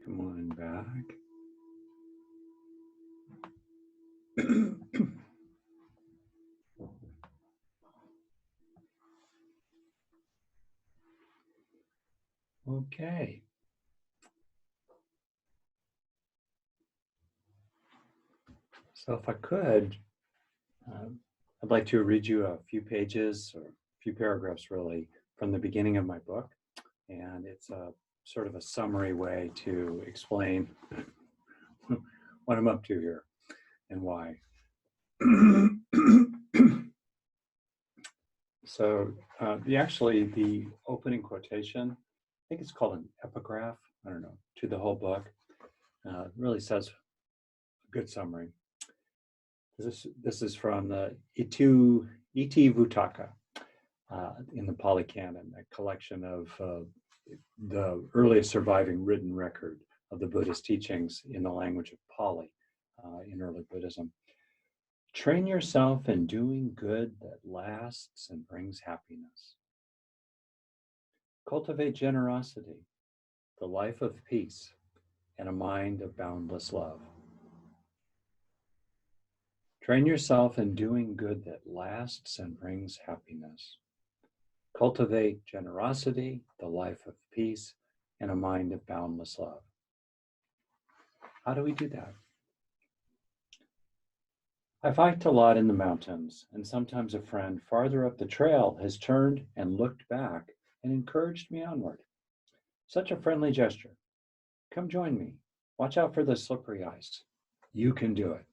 Come on back. Okay. So if I could, I'd like to read you a few pages or a few paragraphs really from the beginning of my book. And it's a sort of a summary way to explain what I'm up to here and why. So the opening quotation, I think it's called an epigraph, I don't know, to the whole book, really says a good summary. This is from the Iti Vutaka in the Pali Canon, a collection of the earliest surviving written record of the Buddhist teachings in the language of Pali in early Buddhism. Train yourself in doing good that lasts and brings happiness. Cultivate generosity, the life of peace, and a mind of boundless love. Train yourself in doing good that lasts and brings happiness. Cultivate generosity, the life of peace, and a mind of boundless love. How do we do that? I've hiked a lot in the mountains, and sometimes a friend farther up the trail has turned and looked back and encouraged me onward. Such a friendly gesture. Come join me. Watch out for the slippery ice. You can do it.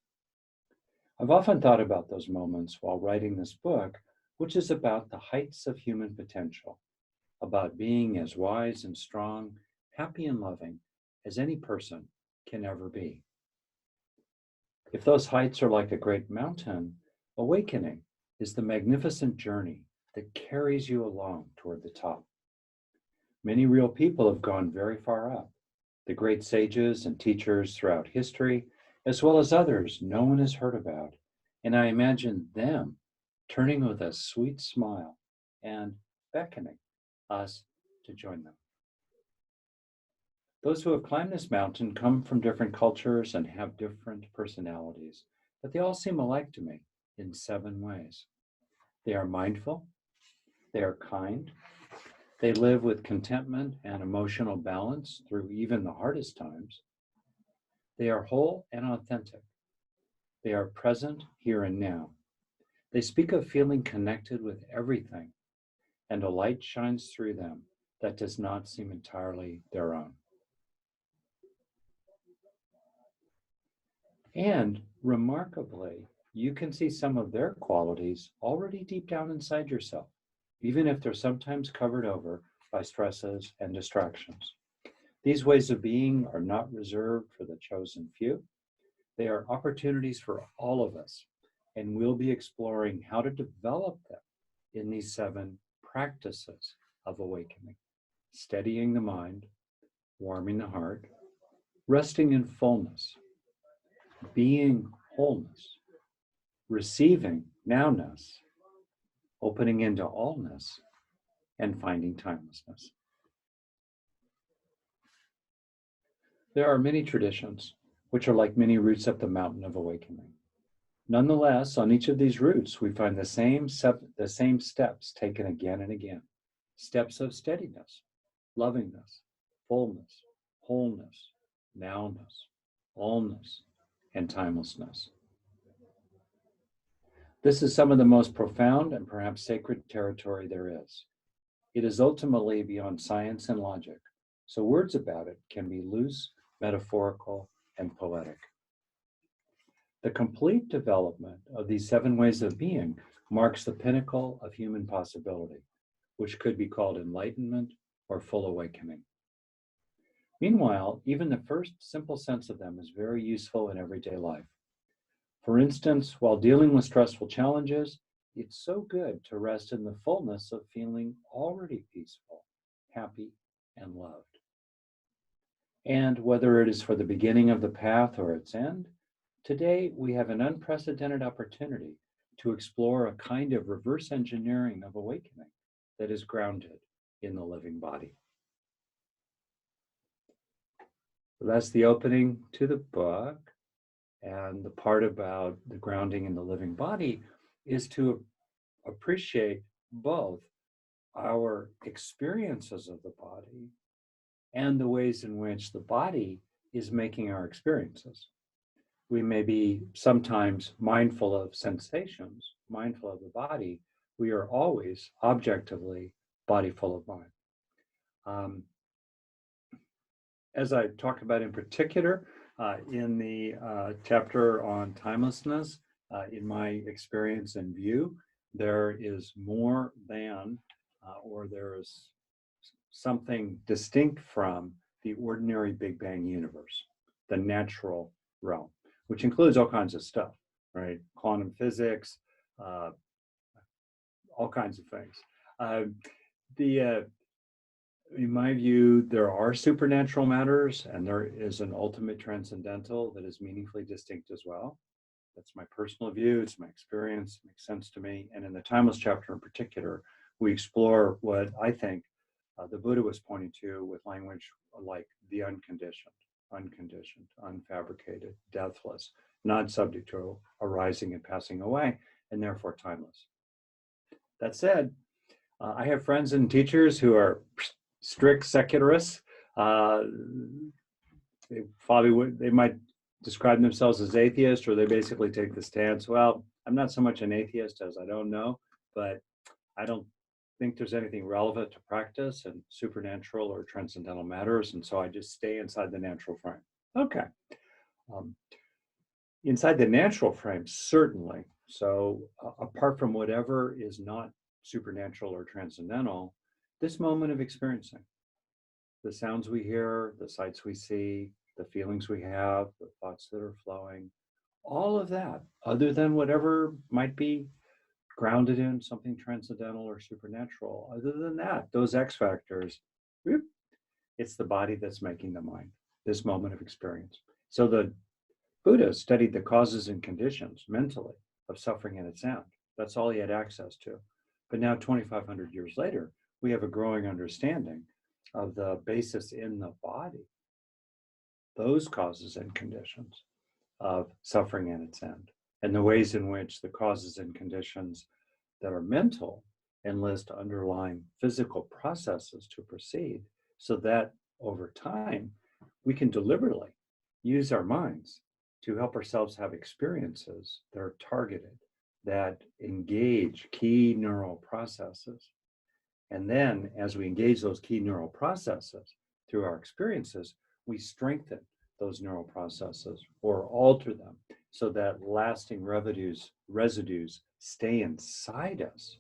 I've often thought about those moments while writing this book, which is about the heights of human potential, about being as wise and strong, happy and loving as any person can ever be. If those heights are like a great mountain, awakening is the magnificent journey that carries you along toward the top. Many real people have gone very far up, the great sages and teachers throughout history, as well as others no one has heard about, and I imagine them turning with a sweet smile and beckoning us to join them. Those who have climbed this mountain come from different cultures and have different personalities, but they all seem alike to me in 7 ways. They are mindful, they are kind, they live with contentment and emotional balance through even the hardest times. They are whole and authentic. They are present here and now. They speak of feeling connected with everything, and a light shines through them that does not seem entirely their own. And remarkably, you can see some of their qualities already deep down inside yourself, even if they're sometimes covered over by stresses and distractions. These ways of being are not reserved for the chosen few. They are opportunities for all of us, and we'll be exploring how to develop them in these 7 practices of awakening: steadying the mind, warming the heart, resting in fullness, being wholeness, receiving nowness, opening into allness, and finding timelessness. There are many traditions, which are like many routes up the mountain of awakening. Nonetheless, on each of these routes, we find the same steps taken again and again. Steps of steadiness, lovingness, fullness, wholeness, nowness, allness, and timelessness. This is some of the most profound and perhaps sacred territory there is. It is ultimately beyond science and logic, so words about it can be loose, metaphorical, and poetic. The complete development of these 7 ways of being marks the pinnacle of human possibility, which could be called enlightenment or full awakening. Meanwhile, even the first simple sense of them is very useful in everyday life. For instance, while dealing with stressful challenges, it's so good to rest in the fullness of feeling already peaceful, happy, and loved. And whether it is for the beginning of the path or its end, today we have an unprecedented opportunity to explore a kind of reverse engineering of awakening that is grounded in the living body. That's the opening to the book. And the part about the grounding in the living body is to appreciate both our experiences of the body and the ways in which the body is making our experiences. We may be sometimes mindful of sensations, mindful of the body. We are always objectively body full of mind. As I talk about in particular in the chapter on timelessness, in my experience and view, there is more than, or there is something distinct from the ordinary Big Bang universe, the natural realm, which includes all kinds of stuff, right? Quantum physics, all kinds of things. In my view, there are supernatural matters, and there is an ultimate transcendental that is meaningfully distinct as well. That's my personal view. It's my experience. It makes sense to me. And in the timeless chapter in particular, we explore what I think the Buddha was pointing to with language like the unconditioned, unfabricated, deathless, not subject to arising and passing away, and therefore timeless. That said, I have friends and teachers who are strict secularists. They might describe themselves as atheists, or they basically take the stance, well, I'm not so much an atheist as I don't know, but I don't think there's anything relevant to practice and supernatural or transcendental matters, and so I just stay inside the natural frame. Okay. Inside the natural frame, certainly. So apart from whatever is not supernatural or transcendental, this moment of experiencing, the sounds we hear, the sights we see, the feelings we have, the thoughts that are flowing, all of that, other than whatever might be grounded in something transcendental or supernatural, other than that, those X factors, it's the body that's making the mind, this moment of experience. So the Buddha studied the causes and conditions mentally of suffering and its end. That's all he had access to. But now, 2,500 years later, we have a growing understanding of the basis in the body, those causes and conditions of suffering and its end, and the ways in which the causes and conditions that are mental enlist underlying physical processes to proceed, so that over time, we can deliberately use our minds to help ourselves have experiences that are targeted, that engage key neural processes. And then as we engage those key neural processes through our experiences, we strengthen those neural processes or alter them so that lasting residues stay inside us,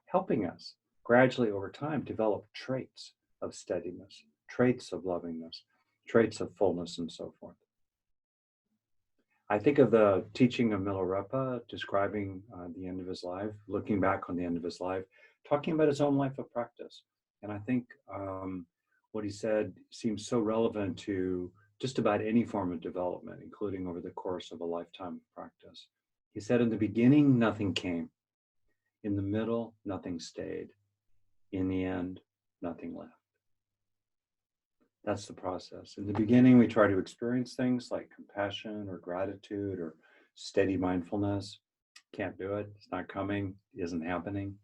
helping us gradually over time develop traits of steadiness, traits of lovingness, traits of fullness, and so forth. I think of the teaching of Milarepa describing the end of his life, looking back on the end of his life, talking about his own life of practice. And I think what he said seems so relevant to just about any form of development, including over the course of a lifetime of practice. He said, in the beginning, nothing came. In the middle, nothing stayed. In the end, nothing left. That's the process. In the beginning, we try to experience things like compassion or gratitude or steady mindfulness. Can't do it. It's not coming. Isn't happening.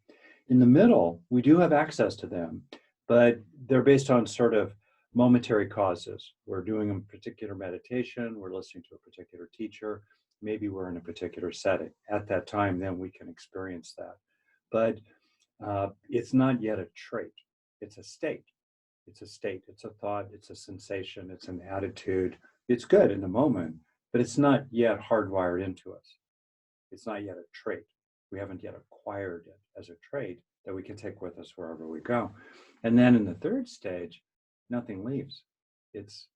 In the middle, we do have access to them, but they're based on sort of momentary causes. We're doing a particular meditation. We're listening to a particular teacher. Maybe we're in a particular setting. At that time, then we can experience that. But it's not yet a trait. It's a state. It's a state, it's a thought, it's a sensation, it's an attitude. It's good in the moment, but it's not yet hardwired into us. It's not yet a trait. We haven't yet acquired it as a trait that we can take with us wherever we go. And then in the third stage, nothing leaves. It's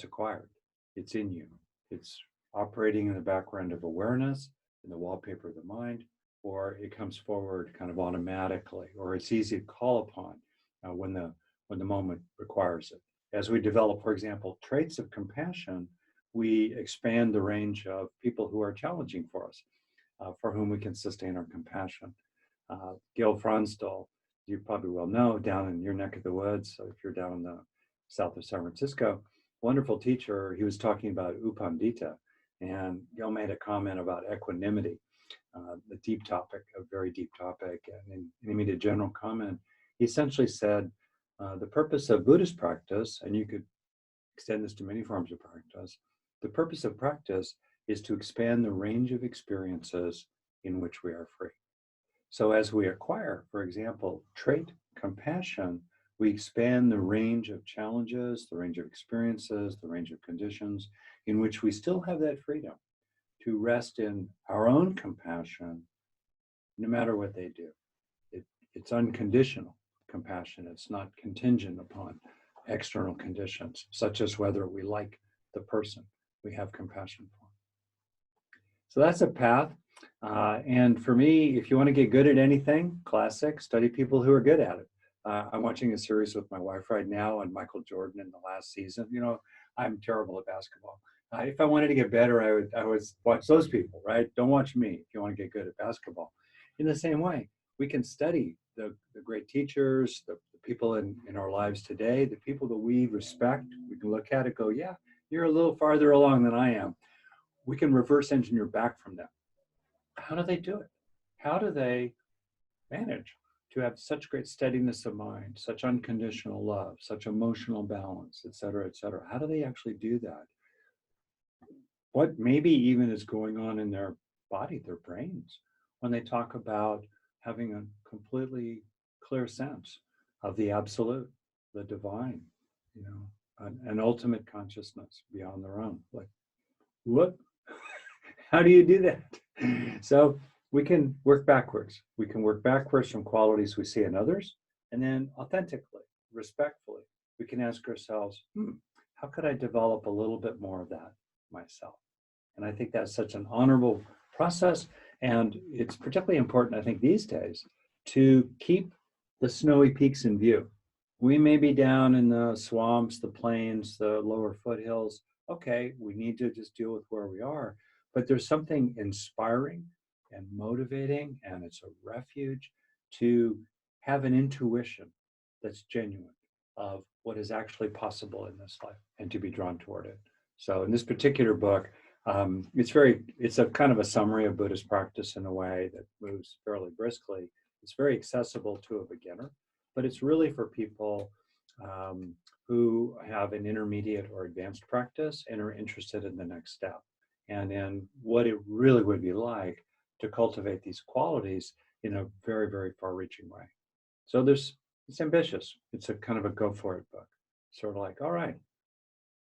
acquired. It's in you. It's operating in the background of awareness, in the wallpaper of the mind, or it comes forward kind of automatically, or it's easy to call upon when the moment requires it. As we develop, for example, traits of compassion, we expand the range of people who are challenging for us, for whom we can sustain our compassion. Gil Fronsdal, you probably well know, down in your neck of the woods, so if you're down in the south of San Francisco, wonderful teacher, he was talking about upandita, and Gil made a comment about equanimity, the deep topic, a very deep topic, and he made a general comment. He essentially said, the purpose of Buddhist practice, and you could extend this to many forms of practice, the purpose of practice is to expand the range of experiences in which we are free. So as we acquire, for example, trait compassion, we expand the range of challenges, the range of experiences, the range of conditions in which we still have that freedom to rest in our own compassion, no matter what they do. It's unconditional compassion. It's not contingent upon external conditions, such as whether we like the person we have compassion for. So that's a path. And for me, if you want to get good at anything, classic, study people who are good at it. I'm watching a series with my wife right now on Michael Jordan in the last season. You know, I'm terrible at basketball. If I wanted to get better, I would watch those people, right? Don't watch me if you want to get good at basketball. In the same way, we can study the great teachers, the people in our lives today, the people that we respect. We can look at it, go, yeah, you're a little farther along than I am. We can reverse engineer back from them. How do they do it? How do they manage to have such great steadiness of mind, such unconditional love, such emotional balance, et cetera, et cetera? How do they actually do that? What maybe even is going on in their body, their brains, when they talk about having a completely clear sense of the absolute, the divine, you know, an ultimate consciousness beyond their own. Like, what? How do you do that? So we can work backwards. We can work backwards from qualities we see in others, and then authentically, respectfully, we can ask ourselves, how could I develop a little bit more of that myself? And I think that's such an honorable process. And it's particularly important, I think, these days to keep the snowy peaks in view. We may be down in the swamps, the plains, the lower foothills. Okay, we need to just deal with where we are. But there's something inspiring and motivating, and it's a refuge to have an intuition that's genuine of what is actually possible in this life and to be drawn toward it. So in this particular book, it's a kind of a summary of Buddhist practice in a way that moves fairly briskly. It's very accessible to a beginner, but it's really for people who have an intermediate or advanced practice and are interested in the next step and in what it really would be like to cultivate these qualities in a very, very far-reaching way. So it's ambitious. It's a kind of a go for it book. Sort of like, all right,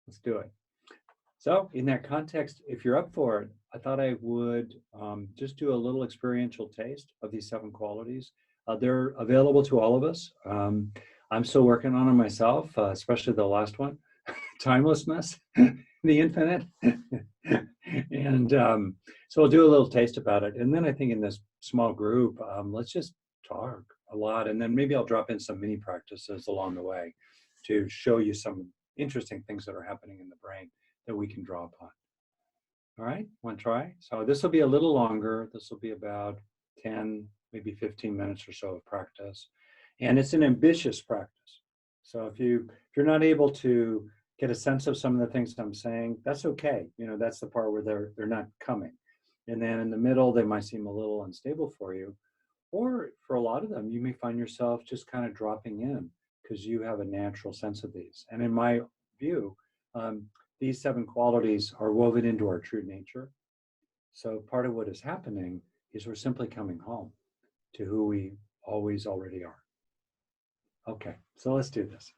let's do it. So in that context, if you're up for it, I thought I would just do a little experiential taste of these 7 qualities. They're available to all of us. I'm still working on them myself, especially the last one, timelessness, the infinite. And so I'll do a little taste about it. And then I think in this small group, let's just talk a lot. And then maybe I'll drop in some mini practices along the way to show you some interesting things that are happening in the brain that we can draw upon. All right, want to try? So this will be a little longer. This will be about 10, maybe 15 minutes or so of practice. And it's an ambitious practice. So if you're not able to get a sense of some of the things I'm saying, that's okay. You know, that's the part where they're not coming. And then in the middle, they might seem a little unstable for you. Or for a lot of them, you may find yourself just kind of dropping in because you have a natural sense of these. And in my view, these 7 qualities are woven into our true nature. So part of what is happening is we're simply coming home to who we always already are. Okay, so let's do this.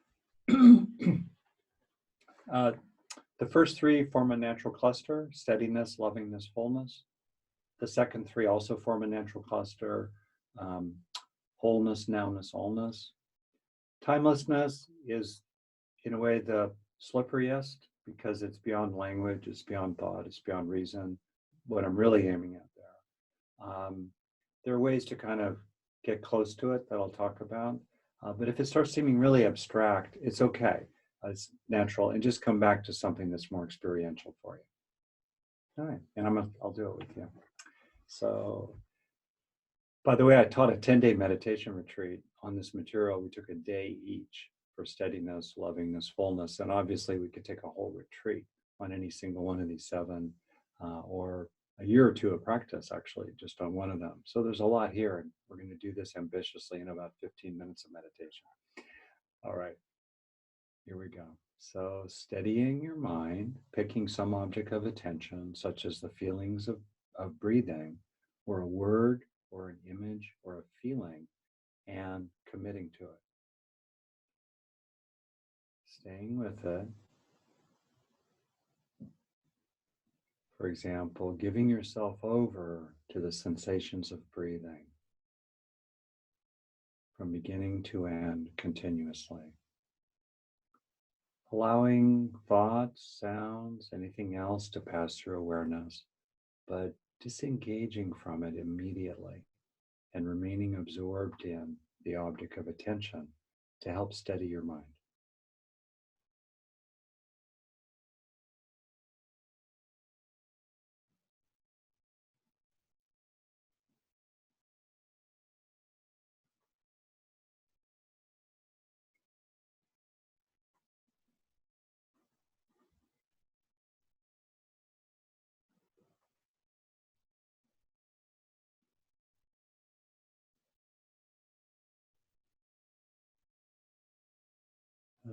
The first 3 form a natural cluster: steadiness, lovingness, wholeness. The second 3 also form a natural cluster: wholeness, nowness, allness. Timelessness is, in a way, the slipperiest because it's beyond language, it's beyond thought, it's beyond reason, what I'm really aiming at there. There are ways to kind of get close to it that I'll talk about, but if it starts seeming really abstract, it's okay. It's natural, and just come back to something that's more experiential for you. All right, and I'll do it with you. So, by the way, I taught a 10-day meditation retreat on this material. We took a day each for steadiness, lovingness, fullness. And obviously, we could take a whole retreat on any single one of these seven, or a year or two of practice, actually, just on one of them. So there's a lot here, and we're going to do this ambitiously in about 15 minutes of meditation. All right, here we go. So steadying your mind, picking some object of attention, such as the feelings of breathing, or a word, or an image, or a feeling, and committing to it. Staying with it. For example, giving yourself over to the sensations of breathing from beginning to end continuously. Allowing thoughts, sounds, anything else to pass through awareness, but disengaging from it immediately and remaining absorbed in the object of attention to help steady your mind.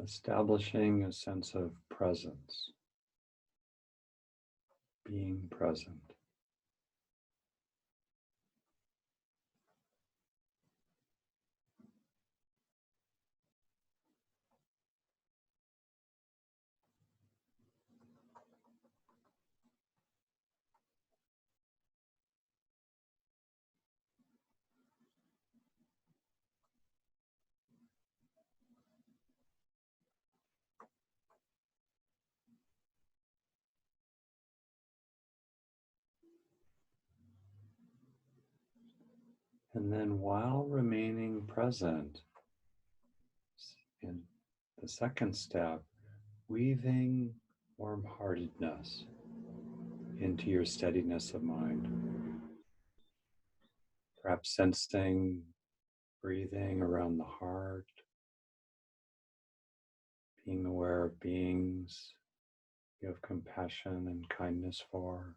Establishing a sense of presence, being present. And then while remaining present in the second step, weaving warm-heartedness into your steadiness of mind. Perhaps sensing breathing around the heart, being aware of beings you have compassion and kindness for.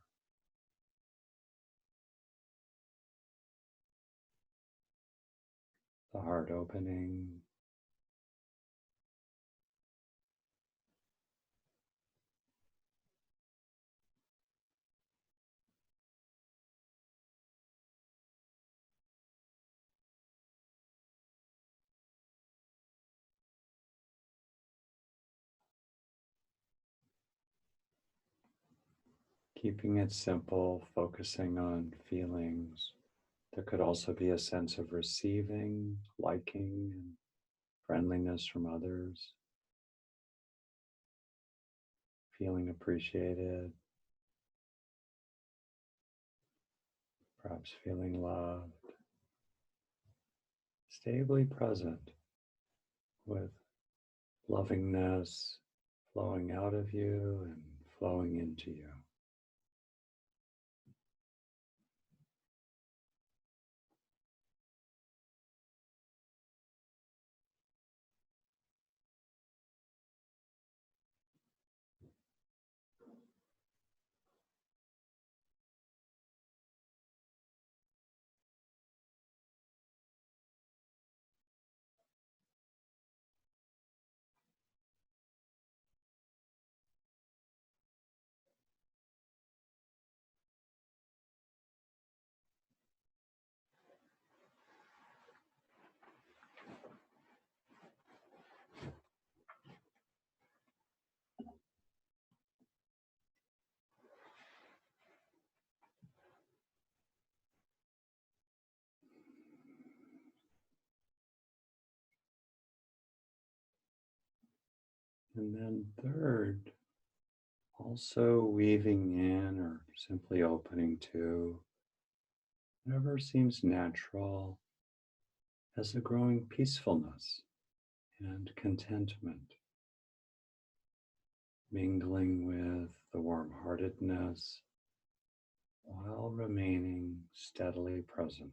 The heart opening. Keeping it simple, focusing on feelings. There could also be a sense of receiving, liking, and friendliness from others. Feeling appreciated. Perhaps feeling loved. Stably present with lovingness flowing out of you and flowing into you. And then third, also weaving in or simply opening to whatever seems natural as a growing peacefulness and contentment, mingling with the warm-heartedness while remaining steadily present.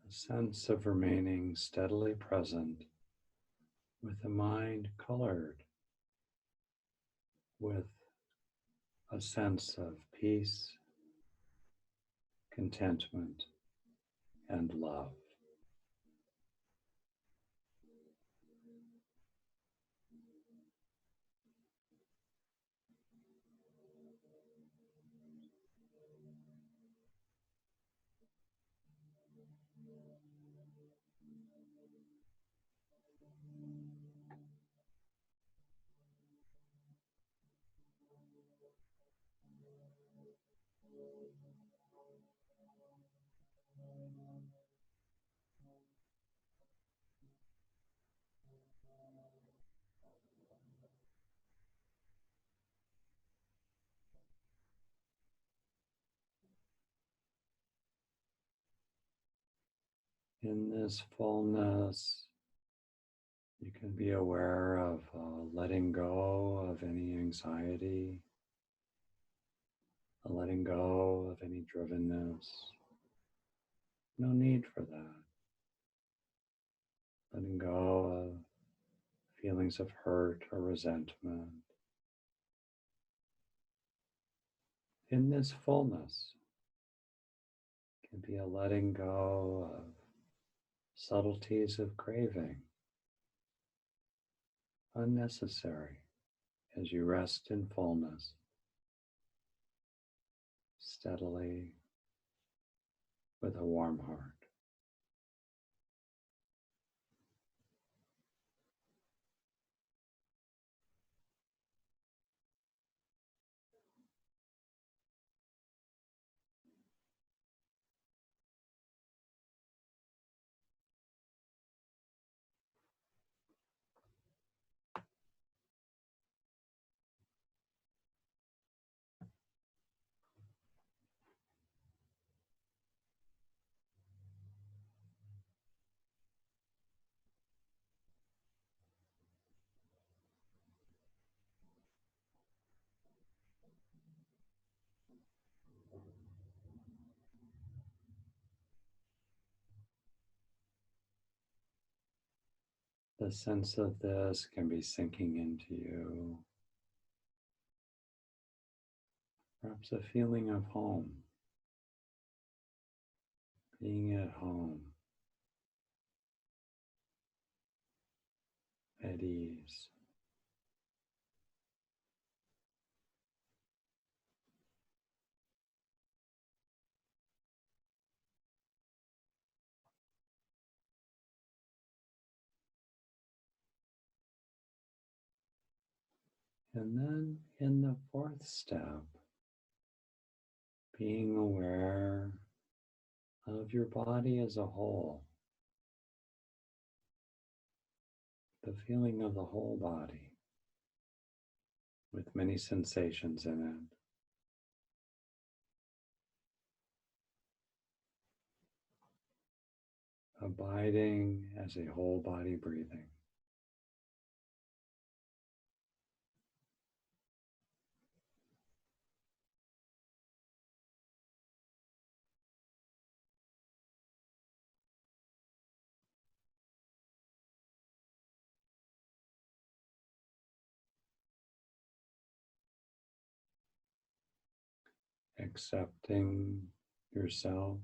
a sense of remaining steadily present with a mind colored with a sense of peace, contentment, and love. In this fullness, you can be aware of letting go of any anxiety, letting go of any drivenness. No need for that. Letting go of feelings of hurt or resentment. In this fullness can be a letting go of subtleties of craving, unnecessary as you rest in fullness, steadily with a warm heart. The sense of this can be sinking into you, perhaps a feeling of home, being at home, at ease. And then in the fourth step, being aware of your body as a whole, the feeling of the whole body with many sensations in it, abiding as a whole body breathing. Accepting yourself,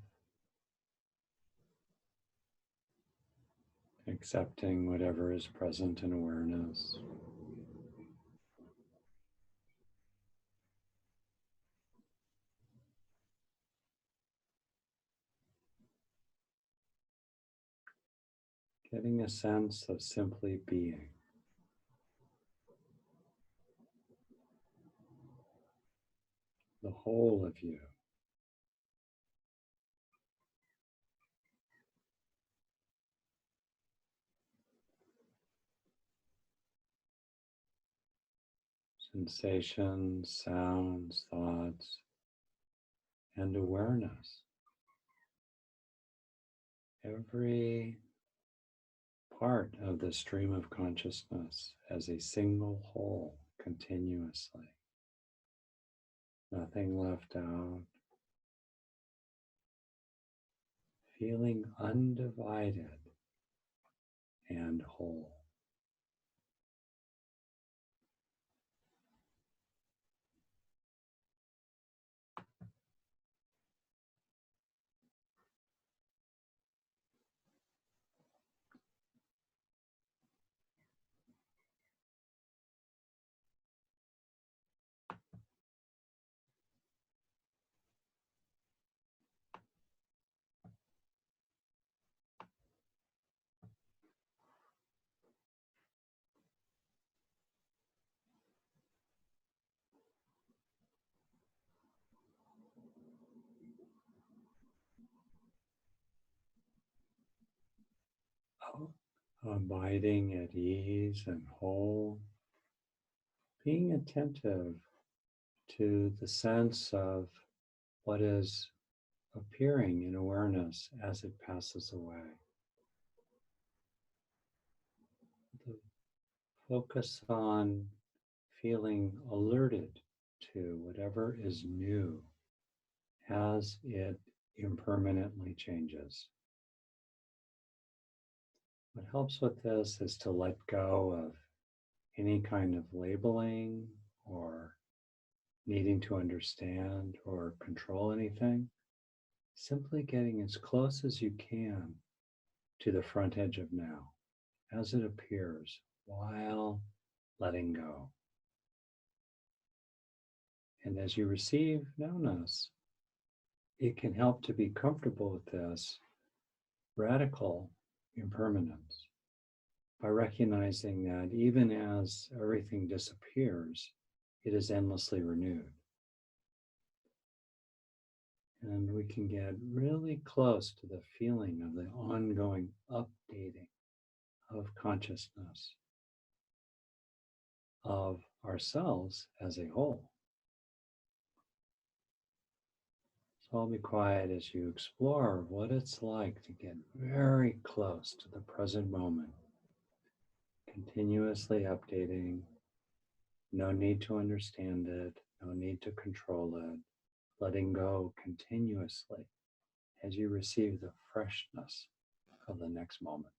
accepting whatever is present in awareness. Getting a sense of simply being. The whole of you. Sensations, sounds, thoughts, and awareness. Every part of the stream of consciousness as a single whole continuously. Nothing left out. feeling undivided and whole. Abiding at ease and whole, being attentive to the sense of what is appearing in awareness as it passes away. The focus on feeling alerted to whatever is new as it impermanently changes. What helps with this is to let go of any kind of labeling or needing to understand or control anything. Simply getting as close as you can to the front edge of now as it appears while letting go. And as you receive nowness, it can help to be comfortable with this radical impermanence by recognizing that even as everything disappears, it is endlessly renewed. And we can get really close to the feeling of the ongoing updating of consciousness of ourselves as a whole. So I'll be quiet as you explore what it's like to get very close to the present moment, continuously updating, no need to understand it, no need to control it, letting go continuously as you receive the freshness of the next moment.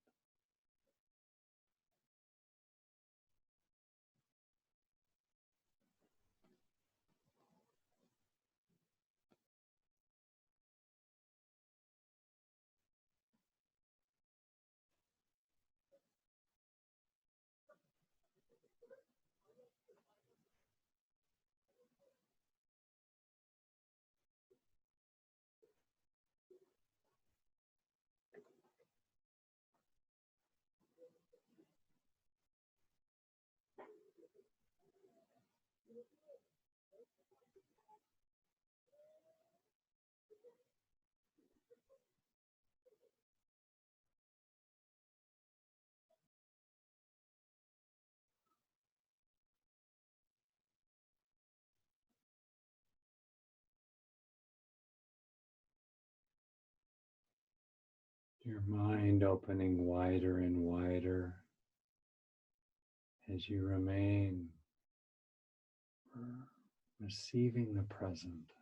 Your mind opening wider and wider as you remain receiving the present.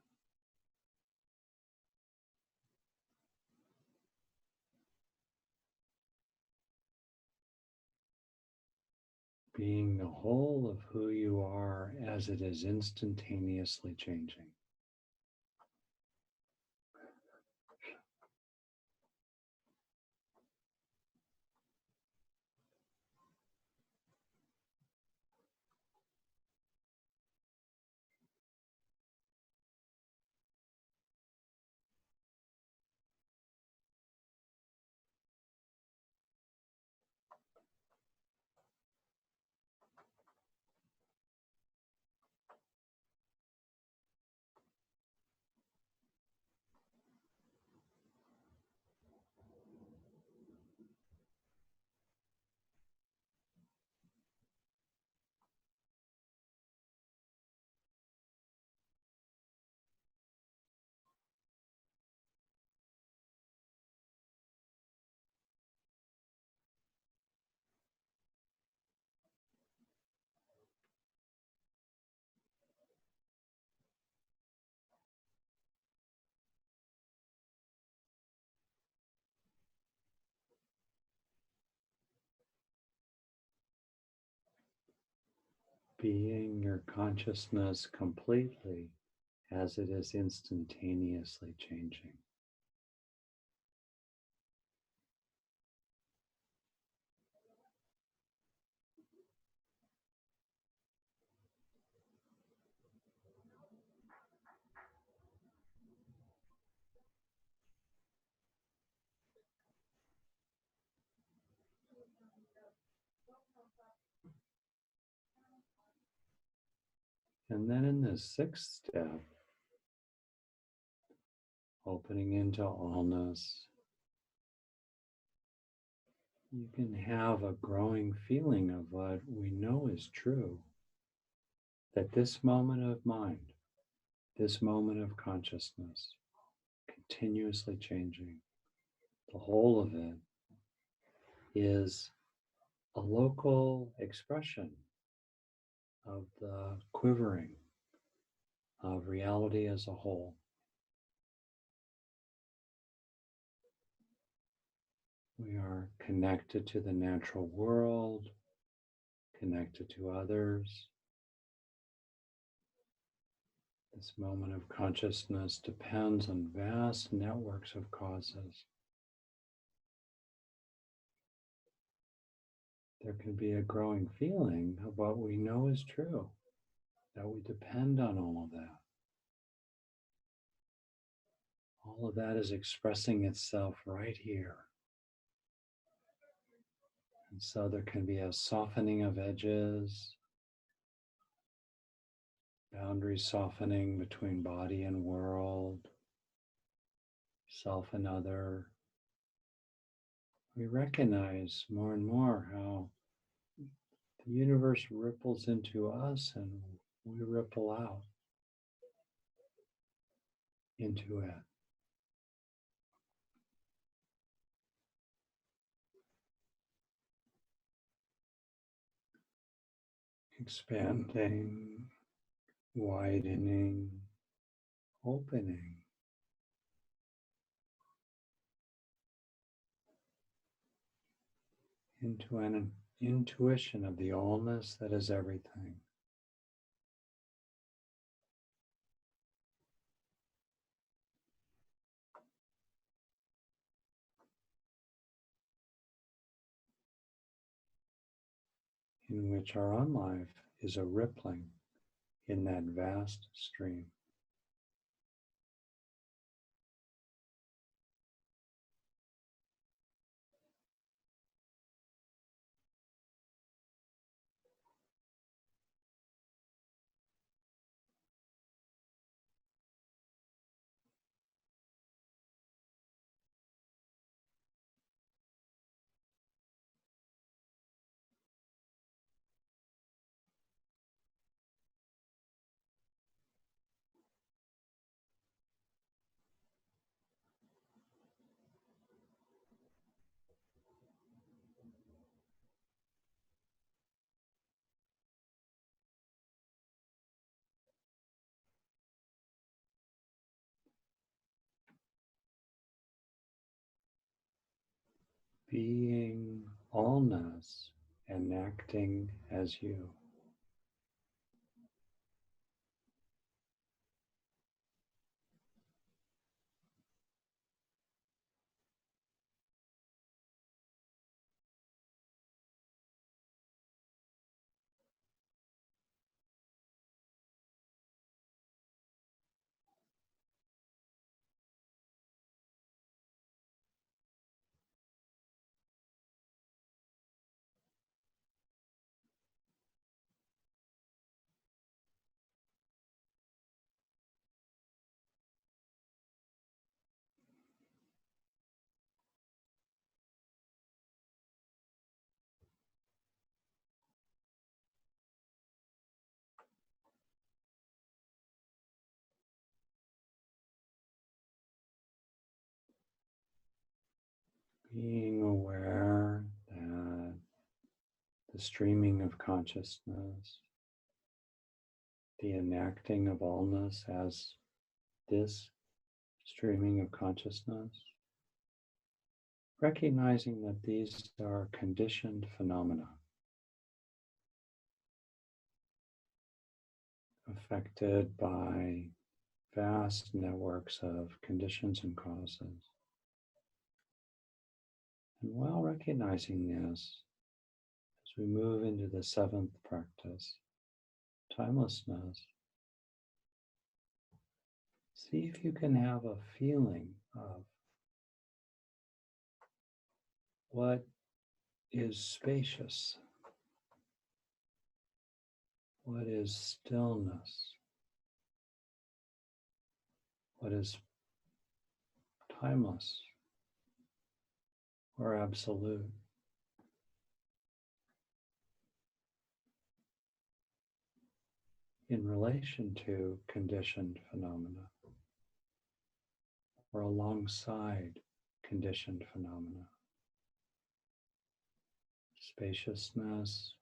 Being the whole of who you are as it is instantaneously changing. being your consciousness completely as it is instantaneously changing. And then in the sixth step, opening into allness, you can have a growing feeling of what we know is true, that this moment of mind, this moment of consciousness, continuously changing, the whole of it is a local expression of the quivering of reality as a whole. We are connected to the natural world, connected to others. This moment of consciousness depends on vast networks of causes. There can be a growing feeling of what we know is true, that we depend on all of that. All of that is expressing itself right here. And so there can be a softening of edges, boundaries softening between body and world, self and other. We recognize more and more how the universe ripples into us and we ripple out into it. Expanding, widening, opening. Into an intuition of the allness that is everything. In which our own life is a rippling in that vast stream. Being allness and acting as you. Being aware that the streaming of consciousness, the enacting of allness as this streaming of consciousness, recognizing that these are conditioned phenomena. affected by vast networks of conditions and causes. And while recognizing this, as we move into the seventh practice, timelessness, see if you can have a feeling of what is spacious, what is stillness, what is timeless or absolute. In relation to conditioned phenomena or alongside conditioned phenomena. Spaciousness,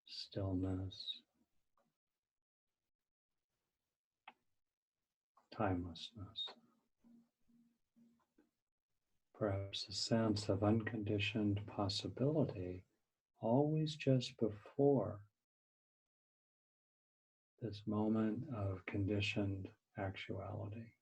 stillness, timelessness. Perhaps a sense of unconditioned possibility always just before this moment of conditioned actuality.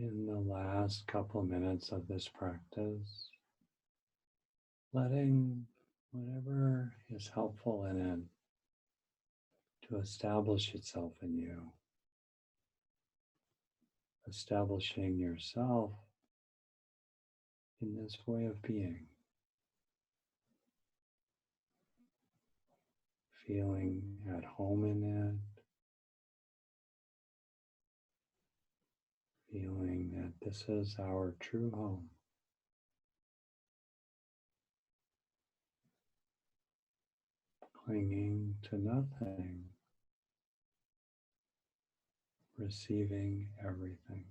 In the last couple minutes of this practice, letting whatever is helpful in it to establish itself in you, establishing yourself in this way of being, feeling at home in it, feeling that this is our true home. Clinging to nothing, receiving everything.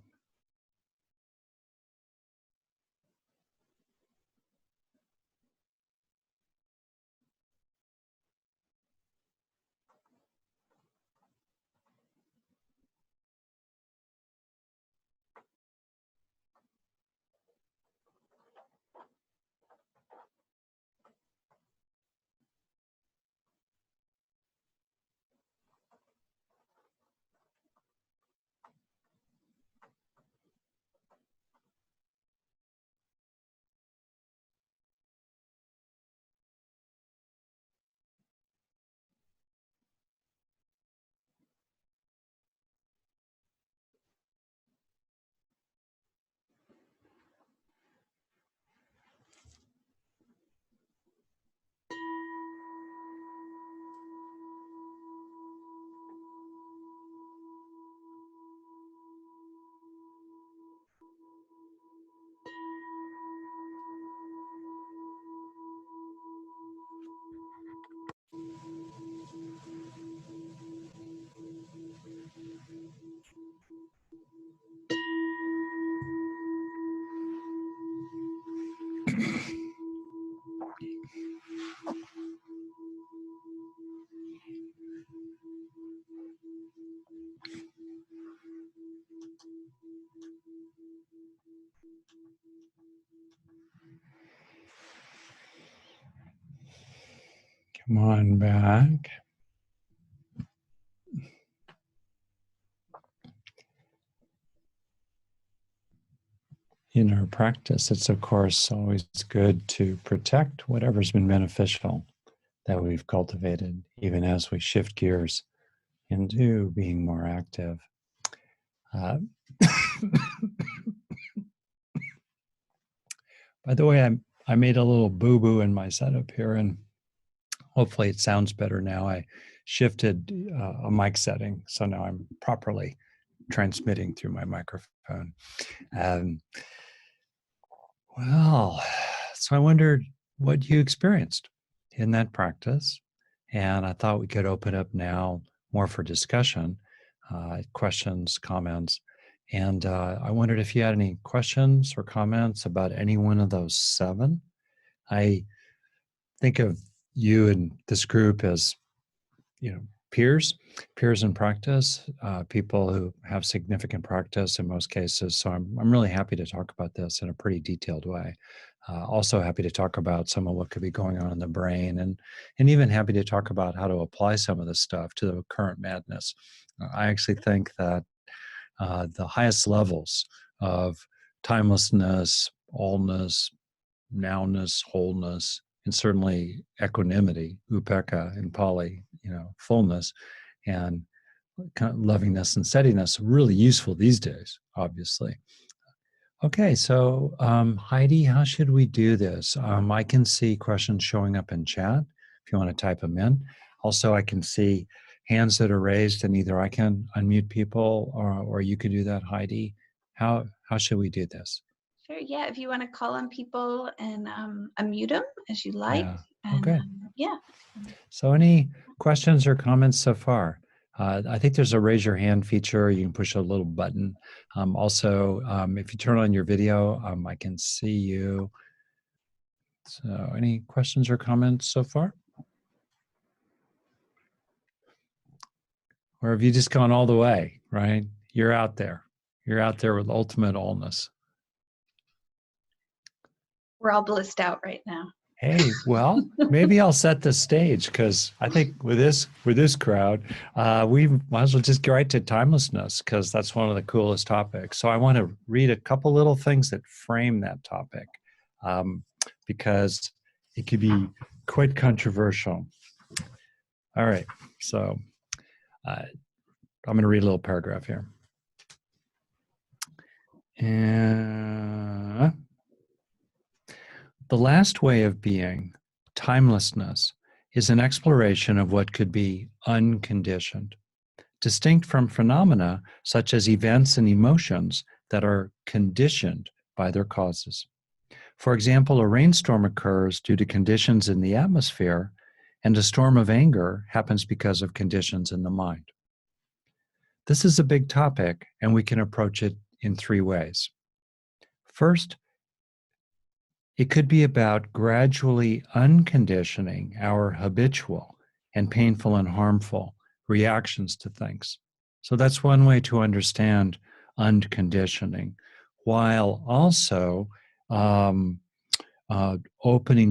Come on back. In our practice, it's of course always good to protect whatever's been beneficial that we've cultivated, even as we shift gears into being more active. By the way, I made a little boo-boo in my setup here, and hopefully it sounds better now. I shifted a mic setting, so now I'm properly transmitting through my microphone. Well, so I wondered what you experienced in that practice, and I thought we could open up now more for discussion, questions, comments, and I wondered if you had any questions or comments about any one of those 7. I think of you and this group as, peers in practice, people who have significant practice in most cases. So I'm really happy to talk about this in a pretty detailed way. Also happy to talk about some of what could be going on in the brain, and even happy to talk about how to apply some of this stuff to the current madness. I actually think that the highest levels of timelessness, allness, nowness, wholeness, and certainly equanimity, upekkha in Pali, fullness, and kind of lovingness and steadiness, really useful these days, obviously. Okay, so Heidi, how should we do this? I can see questions showing up in chat if you want to type them in. Also, I can see hands that are raised, and either I can unmute people or you could do that, Heidi. How should we do this? Sure, yeah, if you want to call on people and unmute them as you like. Yeah, and, okay. Yeah. So any questions or comments so far? I think there's a raise your hand feature. You can push a little button. Also, if you turn on your video, I can see you. So any questions or comments so far? Or have you just gone all the way, right? You're out there. You're out there with ultimate allness. We're all blissed out right now. Hey, well, maybe I'll set the stage, because I think with this crowd, we might as well just get right to timelessness, because that's one of the coolest topics. So I want to read a couple little things that frame that topic, because it could be quite controversial. All right, so I'm going to read a little paragraph here. And the last way of being, timelessness, is an exploration of what could be unconditioned, distinct from phenomena such as events and emotions that are conditioned by their causes. For example, a rainstorm occurs due to conditions in the atmosphere, and a storm of anger happens because of conditions in the mind. This is a big topic, and we can approach it in 3 ways. First, it could be about gradually unconditioning our habitual and painful and harmful reactions to things. So that's one way to understand unconditioning, while also opening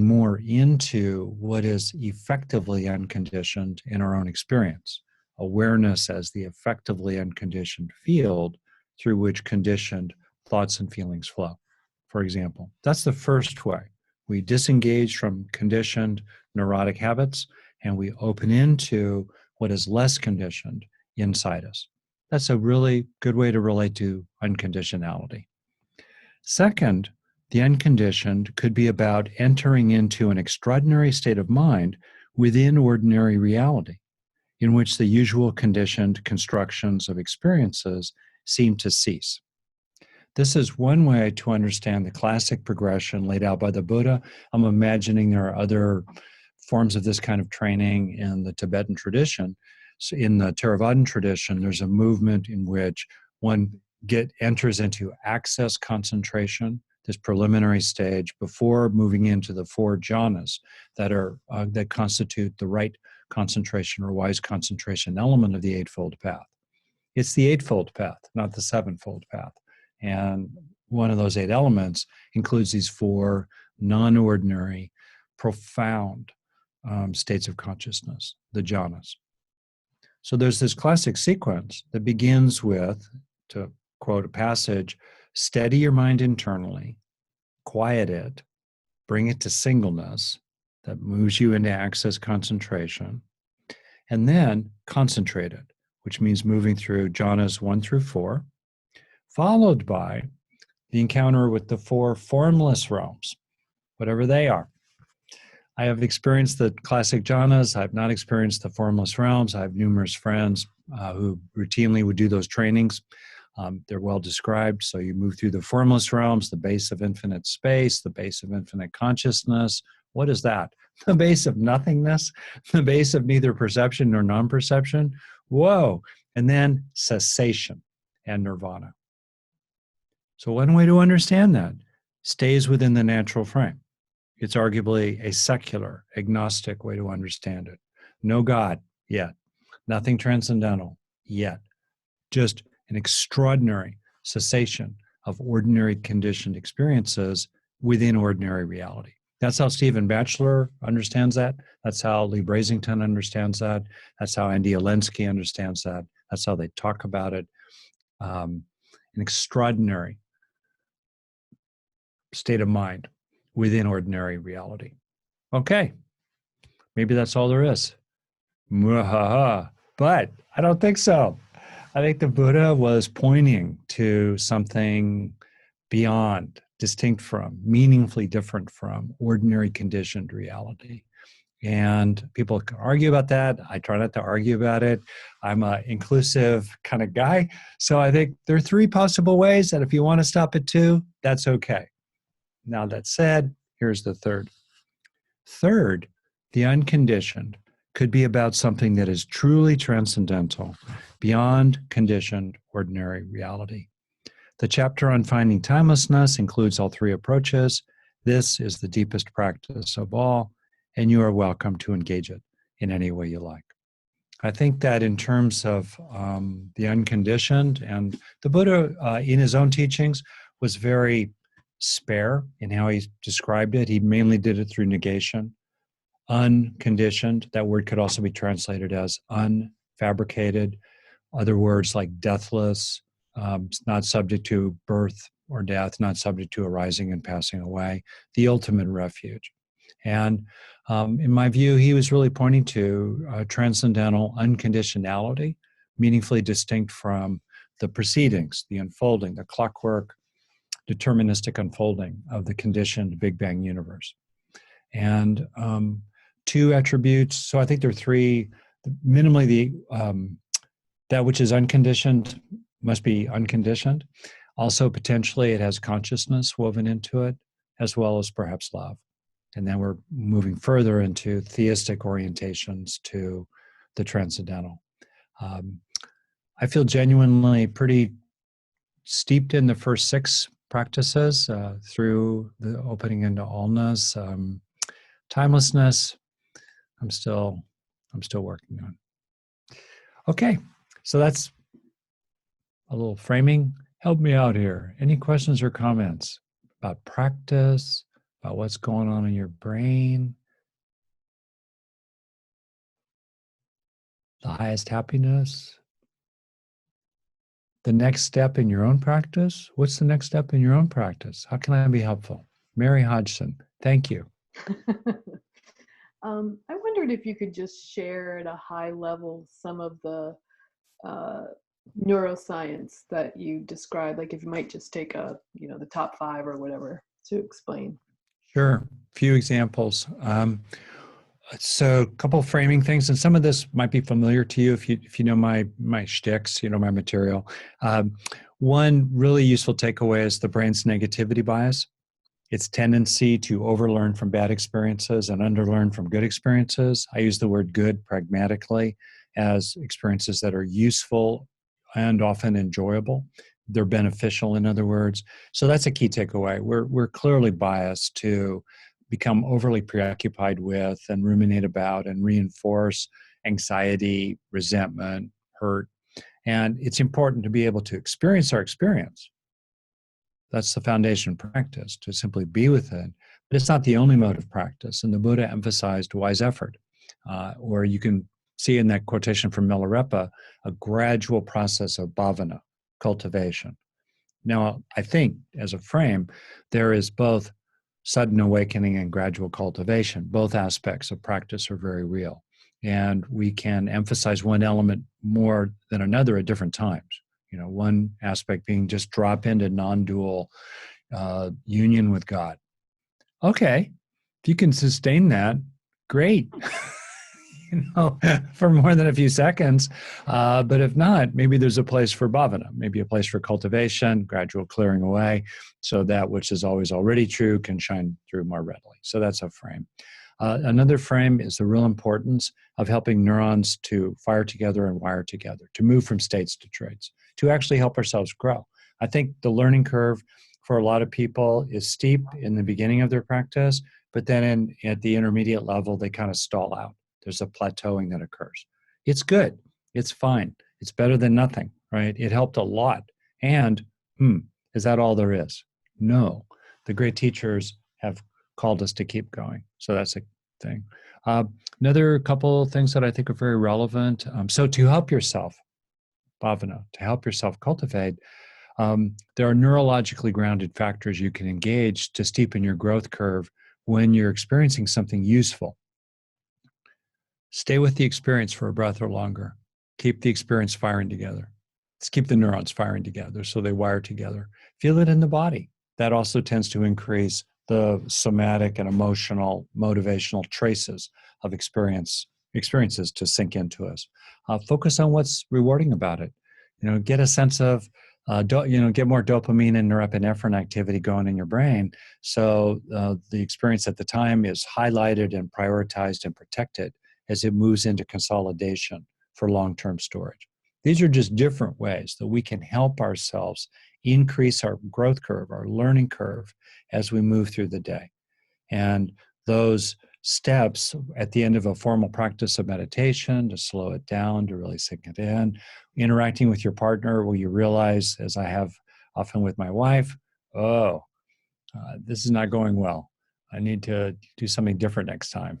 more into what is effectively unconditioned in our own experience. Awareness as the effectively unconditioned field through which conditioned thoughts and feelings flow. For example, that's the first way. We disengage from conditioned neurotic habits, and we open into what is less conditioned inside us. That's a really good way to relate to unconditionality. Second, the unconditioned could be about entering into an extraordinary state of mind within ordinary reality, in which the usual conditioned constructions of experiences seem to cease. This is one way to understand the classic progression laid out by the Buddha. I'm imagining there are other forms of this kind of training in the Tibetan tradition. So in the Theravadan tradition, there's a movement in which one enters into access concentration, this preliminary stage, before moving into the 4 jhanas that constitute the right concentration or wise concentration element of the Eightfold Path. It's the Eightfold Path, not the Sevenfold Path. And one of those 8 elements includes these 4 non-ordinary, profound, states of consciousness, the jhanas. So there's this classic sequence that begins with, to quote a passage, steady your mind internally, quiet it, bring it to singleness that moves you into access concentration, and then concentrate it, which means moving through jhanas 1 through 4, followed by the encounter with the 4 formless realms, whatever they are. I have experienced the classic jhanas. I've not experienced the formless realms. I have numerous friends who routinely would do those trainings. They're well described. So you move through the formless realms, the base of infinite space, the base of infinite consciousness. What is that? The base of nothingness, the base of neither perception nor non-perception. Whoa. And then cessation and nirvana. So one way to understand that stays within the natural frame. It's arguably a secular, agnostic way to understand it. No God yet. Nothing transcendental yet. Just an extraordinary cessation of ordinary conditioned experiences within ordinary reality. That's how Stephen Batchelor understands that. That's how Lee Brasington understands that. That's how Andy Alensky understands that. That's how they talk about it. An extraordinary state of mind within ordinary reality. Okay, maybe that's all there is. But I don't think so. I think the Buddha was pointing to something beyond, distinct from, meaningfully different from ordinary conditioned reality. And people can argue about that. I try not to argue about it. I'm an inclusive kind of guy. So I think there are 3 possible ways, and if you want to stop at 2, that's okay. Now that said, here's the third. Third, the unconditioned could be about something that is truly transcendental, beyond conditioned ordinary reality. The chapter on finding timelessness includes all 3 approaches. This is the deepest practice of all, and you are welcome to engage it in any way you like. I think that in terms of the unconditioned, and the Buddha in his own teachings was very spare in how he described it. He mainly did it through negation. Unconditioned, that word could also be translated as unfabricated. Other words like deathless, not subject to birth or death, not subject to arising and passing away, the ultimate refuge. And in my view, he was really pointing to transcendental unconditionality, meaningfully distinct from the proceedings, the unfolding, the clockwork, deterministic unfolding of the conditioned Big Bang universe. And 2 attributes, so I think there are 3, minimally that which is unconditioned must be unconditioned. Also, potentially, it has consciousness woven into it, as well as perhaps love. And then we're moving further into theistic orientations to the transcendental. I feel genuinely pretty steeped in the first 6 practices through the opening into allness. Timelessness, I'm still working on. Okay, so that's a little framing. Help me out here. Any questions or comments about practice, about what's going on in your brain? The highest happiness? The next step in your own practice? What's the next step in your own practice? How can I be helpful? Mary Hodgson, thank you. I wondered if you could just share at a high level some of the neuroscience that you described, like if you might just take the top 5 or whatever to explain. Sure, a few examples. So a couple framing things, and some of this might be familiar to you if you know my shticks, my material. One really useful takeaway is the brain's negativity bias. Its tendency to overlearn from bad experiences and underlearn from good experiences. I use the word good pragmatically as experiences that are useful and often enjoyable. They're beneficial, in other words. So that's a key takeaway. We're clearly biased to become overly preoccupied with and ruminate about and reinforce anxiety, resentment, hurt. And it's important to be able to experience our experience. That's the foundation of practice, to simply be with it, But it's not the only mode of practice. And the Buddha emphasized wise effort, or you can see in that quotation from Milarepa, a gradual process of bhavana, cultivation. Now, I think as a frame, there is both sudden awakening and gradual cultivation. Both aspects of practice are very real. And we can emphasize one element more than another at different times. One aspect being just drop into non-dual union with God. Okay, if you can sustain that, great. For more than a few seconds. But if not, maybe there's a place for bhavana, maybe a place for cultivation, gradual clearing away, so that which is always already true can shine through more readily. So that's a frame. Another frame is the real importance of helping neurons to fire together and wire together, to move from states to traits, to actually help ourselves grow. I think the learning curve for a lot of people is steep in the beginning of their practice, but then at the intermediate level, they kind of stall out. There's a plateauing that occurs. It's good. It's fine. It's better than nothing, right? It helped a lot. And is that all there is? No. The great teachers have called us to keep going. So that's a thing. Another couple of things that I think are very relevant. So to help yourself, bhavana, to help yourself cultivate, there are neurologically grounded factors you can engage to steepen your growth curve when you're experiencing something useful. Stay with the experience for a breath or longer. Keep the experience firing together. Let's keep the neurons firing together so they wire together. Feel it in the body. That also tends to increase the somatic and emotional, motivational traces of experiences to sink into us. Focus on what's rewarding about it. Get a sense of, get more dopamine and norepinephrine activity going in your brain. So the experience at the time is highlighted and prioritized and protected as it moves into consolidation for long-term storage. These are just different ways that we can help ourselves increase our growth curve, our learning curve, as we move through the day. And those steps at the end of a formal practice of meditation, to slow it down, to really sink it in, interacting with your partner, where you realize, as I have often with my wife, this is not going well. I need to do something different next time.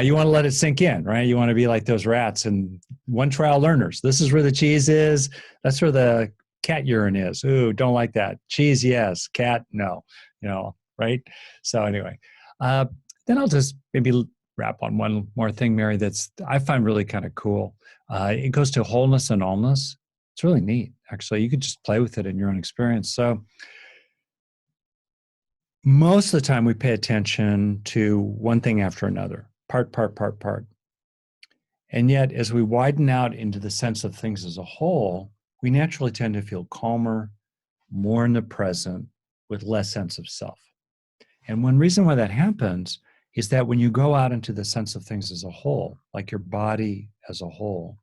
You want to let it sink in, right? You want to be like those rats and one trial learners. This is where the cheese is. That's where the cat urine is. Ooh, don't like that. Cheese, yes. Cat, no. Right? So anyway, then I'll just maybe wrap on one more thing, Mary, that's I find really kind of cool. It goes to wholeness and allness. It's really neat, actually. You could just play with it in your own experience. So most of the time we pay attention to one thing after another, part. And yet, as we widen out into the sense of things as a whole, we naturally tend to feel calmer, more in the present, with less sense of self. And one reason why that happens is that when you go out into the sense of things as a whole, like your body as a whole,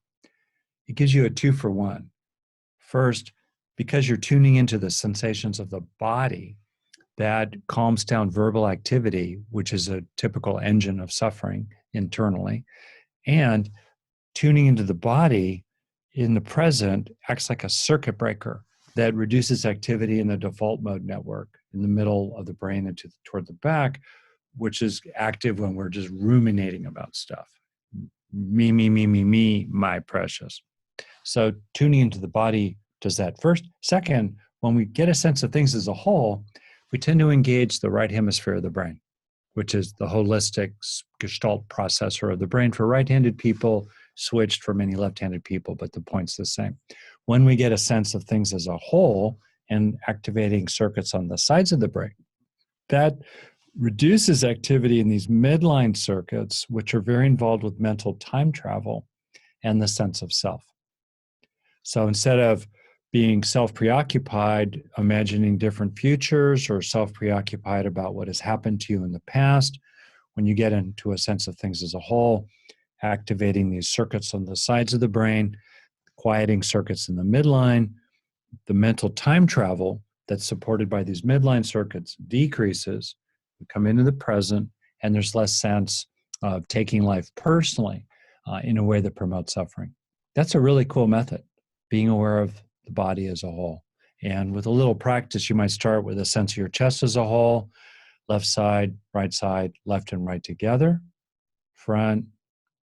it gives you a 2-for-1. First, because you're tuning into the sensations of the body, that calms down verbal activity, which is a typical engine of suffering internally. And tuning into the body in the present acts like a circuit breaker that reduces activity in the default mode network in the middle of the brain and toward the back, which is active when we're just ruminating about stuff. Me, my precious. So tuning into the body does that first. Second, when we get a sense of things as a whole, we tend to engage the right hemisphere of the brain, which is the holistic gestalt processor of the brain for right-handed people, switched for many left-handed people, but the point's the same. When we get a sense of things as a whole and activating circuits on the sides of the brain, that reduces activity in these midline circuits, which are very involved with mental time travel and the sense of self. So instead of being self-preoccupied, imagining different futures, or self-preoccupied about what has happened to you in the past, when you get into a sense of things as a whole, activating these circuits on the sides of the brain, quieting circuits in the midline, the mental time travel that's supported by these midline circuits decreases. We come into the present, and there's less sense of taking life personally in a way that promotes suffering. That's a really cool method, being aware of the body as a whole. And with a little practice, you might start with a sense of your chest as a whole, left side, left and right together, front,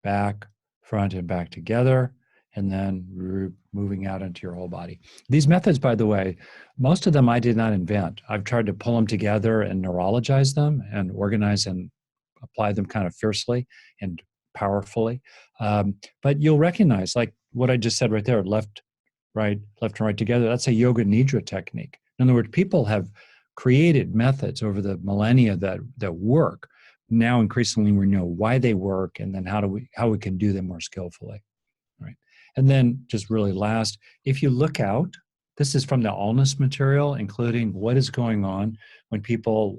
back, front and back together, and then moving out into your whole body. These methods, by the way, most of them I did not invent. I've tried to pull them together and neurologize them and organize and apply them kind of fiercely and powerfully. But you'll recognize, like what I just said right there, left and right together, that's a yoga nidra technique. In other words, people have created methods over the millennia that work. Now increasingly we know why they work, and then how we can do them more skillfully. Right. And then just really last, if you look out, this is from the allness material, including what is going on when people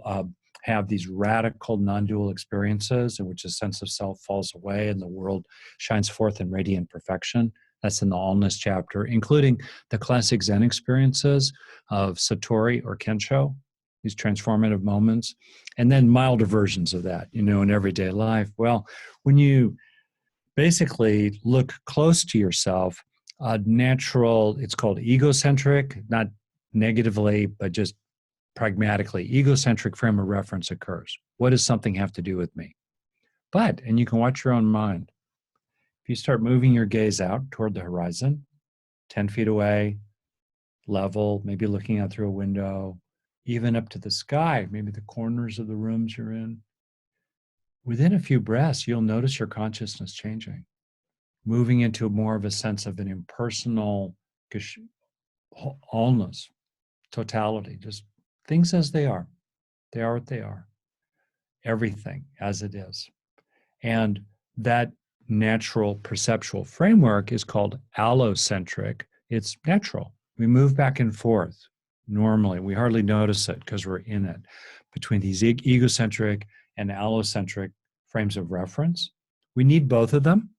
have these radical non-dual experiences in which a sense of self falls away and the world shines forth in radiant perfection. That's in the allness chapter, including the classic Zen experiences of Satori or Kensho, these transformative moments, and then milder versions of that, in everyday life. Well, when you basically look close to yourself, it's called egocentric, not negatively, but just pragmatically, egocentric frame of reference occurs. What does something have to do with me? And you can watch your own mind. If you start moving your gaze out toward the horizon, 10 feet away, level, maybe looking out through a window, even up to the sky, maybe the corners of the rooms you're in, within a few breaths, you'll notice your consciousness changing, moving into more of a sense of an impersonal allness, totality, just things as they are. They are what they are. Everything as it is. And that natural perceptual framework is called allocentric. It's natural. We move back and forth normally. We hardly notice it because we're in it, between these egocentric and allocentric frames of reference. We need both of them.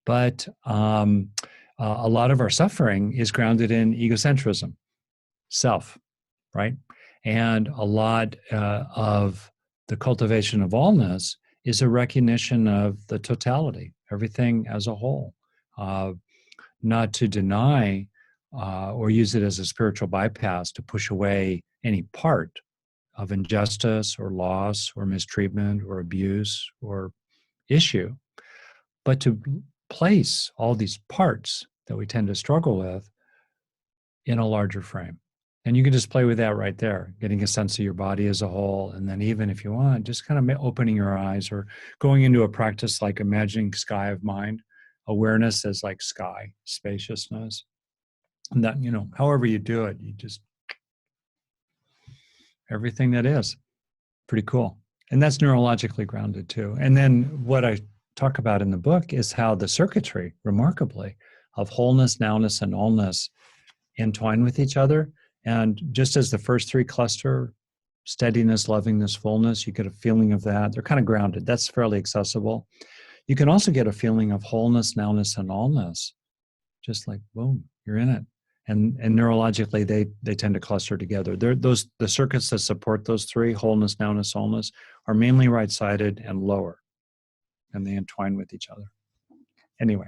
But a lot of our suffering is grounded in egocentrism, self, right? And a lot of the cultivation of allness is a recognition of the totality, everything as a whole, not to deny or use it as a spiritual bypass to push away any part of injustice or loss or mistreatment or abuse or issue, but to place all these parts that we tend to struggle with in a larger frame. And you can just play with that right there, getting a sense of your body as a whole. And then even if you want, just kind of opening your eyes or going into a practice like imagining sky of mind, awareness as like sky, spaciousness. And that, however you do it, you just, everything that is, pretty cool. And that's neurologically grounded too. And then what I talk about in the book is how the circuitry, remarkably, of wholeness, nowness, and allness entwine with each other. And just as the first three cluster, steadiness, lovingness, fullness, you get a feeling of that. They're kind of grounded. That's fairly accessible. You can also get a feeling of wholeness, nowness, and allness. Just like, boom, you're in it. And neurologically, they tend to cluster together. The circuits that support those three, wholeness, nowness, allness, are mainly right-sided and lower. And they entwine with each other. Anyway,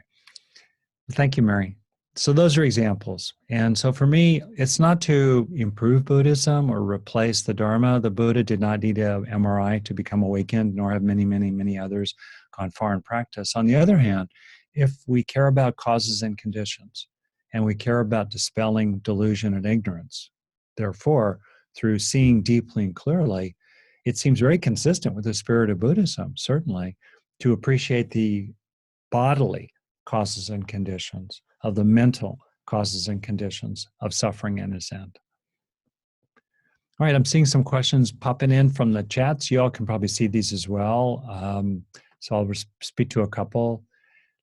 thank you, Mary. So those are examples. And so for me, it's not to improve Buddhism or replace the Dharma. The Buddha did not need an MRI to become awakened, nor have many, many, many others gone far in practice. On the other hand, if we care about causes and conditions, and we care about dispelling delusion and ignorance, therefore, through seeing deeply and clearly, it seems very consistent with the spirit of Buddhism, certainly, to appreciate the bodily causes and conditions of the mental causes and conditions of suffering and its end. All right, I'm seeing some questions popping in from the chats. You all can probably see these as well. So I'll speak to a couple.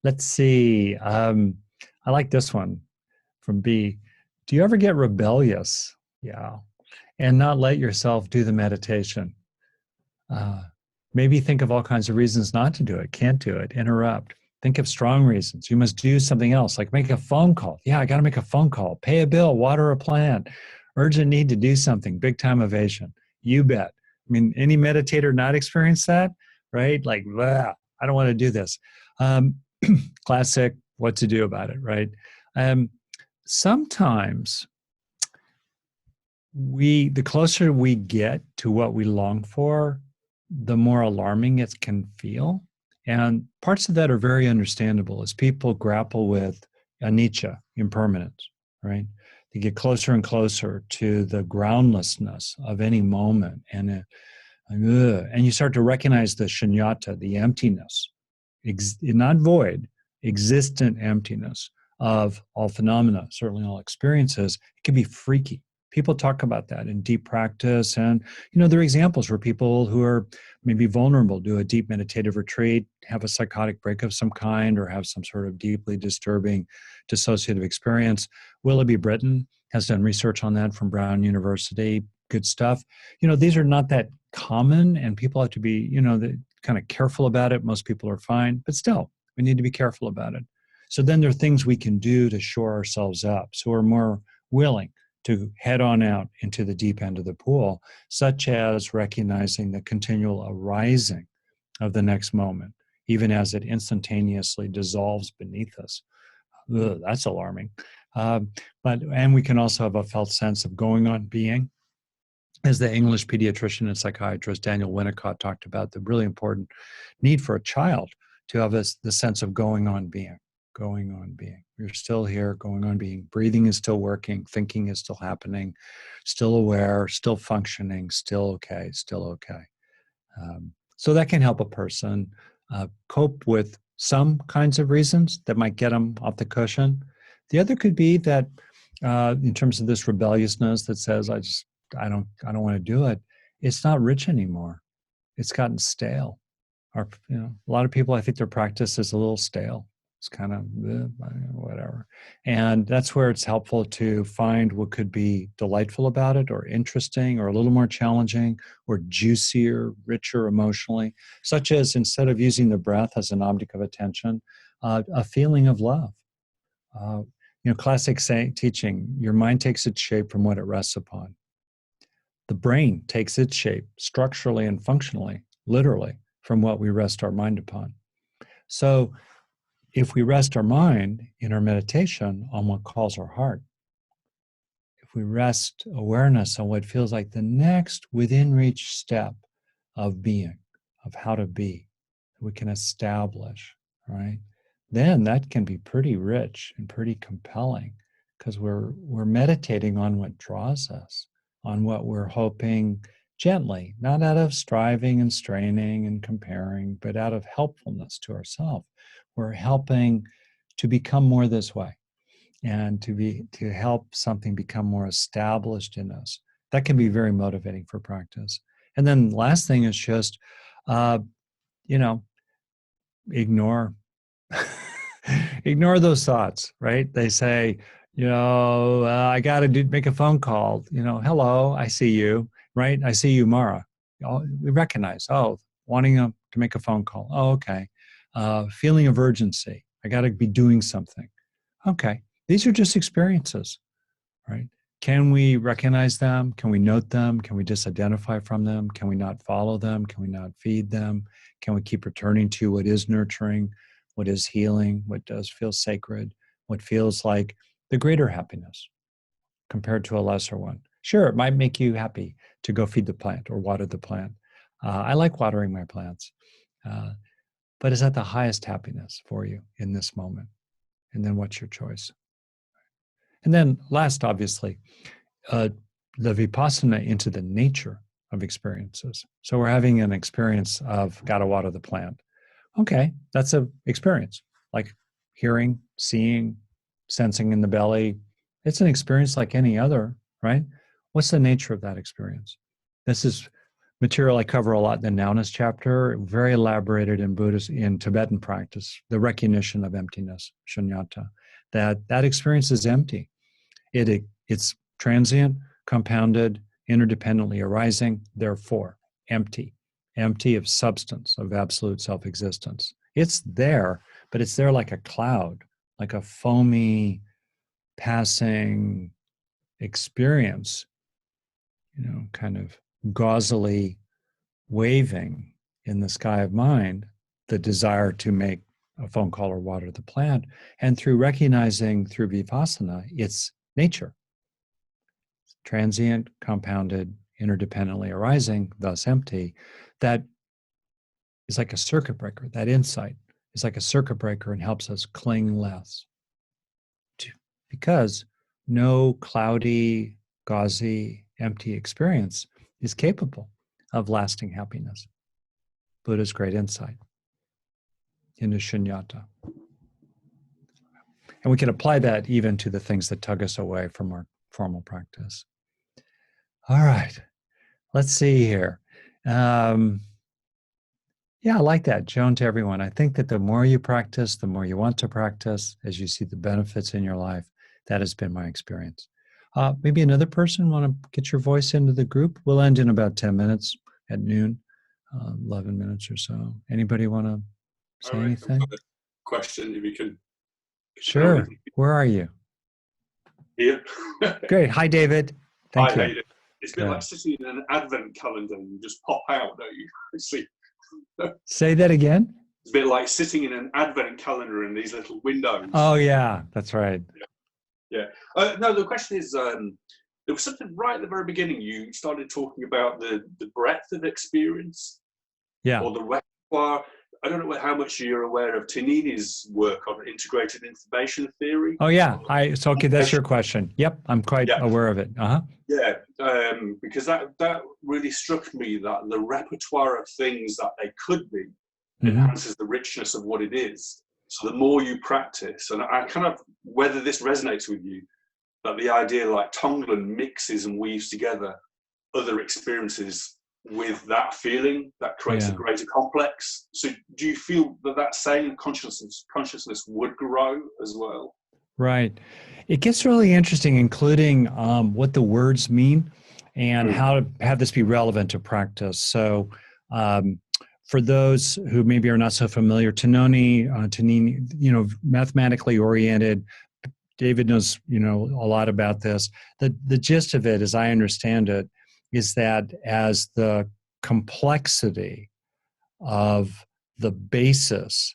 Let's see. I like this one from B. Do you ever get rebellious? Yeah. And not let yourself do the meditation? Maybe think of all kinds of reasons not to do it, can't do it, interrupt. Think of strong reasons. You must do something else, like make a phone call. Yeah, I got to make a phone call, pay a bill, water a plant, urgent need to do something, big time evasion. You bet. I mean, any meditator not experience that, right? Like, I don't want to do this. Classic, what to do about it, right? Sometimes the closer we get to what we long for, the more alarming it can feel. And parts of that are very understandable as people grapple with anicca, impermanence, right? They get closer and closer to the groundlessness of any moment. And you start to recognize the shunyata, the emptiness, not void, existent emptiness of all phenomena, certainly all experiences. It can be freaky. People talk about that in deep practice. And, there are examples where people who are maybe vulnerable do a deep meditative retreat, have a psychotic break of some kind, or have some sort of deeply disturbing dissociative experience. Willoughby Britton has done research on that from Brown University. Good stuff. These are not that common, and people have to be, kind of careful about it. Most people are fine, but still, we need to be careful about it. So then there are things we can do to shore ourselves up, so we're more willing to head on out into the deep end of the pool, such as recognizing the continual arising of the next moment, even as it instantaneously dissolves beneath us. Ugh, that's alarming. And we can also have a felt sense of going on being. As the English pediatrician and psychiatrist Daniel Winnicott talked about, the really important need for a child to have the sense of going on being. You're still here, going on being. Breathing is still working, thinking is still happening, still aware, still functioning, still okay. So that can help a person cope with some kinds of reasons that might get them off the cushion. The other could be that in terms of this rebelliousness that says, I don't want to do it. It's not rich anymore. It's gotten stale. Or, a lot of people, I think their practice is a little stale. It's kind of whatever. And that's where it's helpful to find what could be delightful about it, or interesting, or a little more challenging, or juicier, richer emotionally, such as, instead of using the breath as an object of attention, a feeling of love. Classic teaching, your mind takes its shape from what it rests upon. The brain takes its shape structurally and functionally, literally, from what we rest our mind upon. So if we rest our mind in our meditation on what calls our heart, if we rest awareness on what feels like the next within reach step of being, of how to be, we can establish, right? Then that can be pretty rich and pretty compelling, because we're meditating on what draws us, on what we're hoping gently, not out of striving and straining and comparing, but out of helpfulness to ourselves. We're helping to become more this way, and to help something become more established in us. That can be very motivating for practice. And then last thing is just, ignore ignore those thoughts, right? They say, I got to make a phone call. Hello, I see you, right? I see you, Mara. We recognize, wanting to make a phone call. Oh, okay. Feeling of urgency. I got to be doing something. Okay. These are just experiences, right? Can we recognize them? Can we note them? Can we disidentify from them? Can we not follow them? Can we not feed them? Can we keep returning to what is nurturing, what is healing, what does feel sacred, what feels like the greater happiness compared to a lesser one? Sure, it might make you happy to go feed the plant or water the plant. I like watering my plants. But is that the highest happiness for you in this moment? And then what's your choice? And then last, obviously, the vipassana into the nature of experiences. So we're having an experience of gotta water the plant. Okay, that's an experience, like hearing, seeing, sensing in the belly. It's an experience like any other, right? What's the nature of that experience? This is material I cover a lot in the Nowness chapter, very elaborated in Buddhist, in Tibetan practice, the recognition of emptiness, shunyata, that experience is empty. It's transient, compounded, interdependently arising, therefore empty of substance, of absolute self-existence. It's there, but it's there like a cloud, like a foamy, passing experience, kind of gauzily waving in the sky of mind, the desire to make a phone call or water the plant. And through recognizing through vipassana, its nature, transient, compounded, interdependently arising, thus empty, that is like a circuit breaker. That insight is like a circuit breaker and helps us cling less. Because no cloudy, gauzy, empty experience is capable of lasting happiness. Buddha's great insight into shunyata. And we can apply that even to the things that tug us away from our formal practice. All right, let's see here. Yeah, I like that, Joan, to everyone. I think that the more you practice, the more you want to practice, as you see the benefits in your life. That has been my experience. Maybe another person want to get your voice into the group? We'll end in about 10 minutes at noon, 11 minutes or so. Anybody want to say anything? I've got a question, if you can. Sure. Where are you? Here. Great. Hi, David. Thank you. David. It's a bit like sitting in an advent calendar and you just pop out, don't you? Say that again. It's a bit like sitting in an advent calendar in these little windows. Oh, yeah, that's right. Yeah. No, the question is, there was something right at the very beginning. You started talking about the breadth of experience. Yeah. Or the repertoire. I don't know how much you're aware of Tonini's work on integrated information theory. Oh, yeah. So, okay, that's your question. Yep, I'm quite aware of it. Uh-huh. Yeah, because that really struck me, that the repertoire of things that they could be enhances the richness of what it is. So the more you practice, and I kind of, whether this resonates with you, that the idea like Tonglen mixes and weaves together other experiences with that feeling that creates a greater complex. So do you feel that same consciousness would grow as well? Right. It gets really interesting, including what the words mean and how to have this be relevant to practice. So for those who maybe are not so familiar, Tonini, mathematically oriented. David knows, a lot about this. The gist of it, as I understand it, is that as the complexity of the basis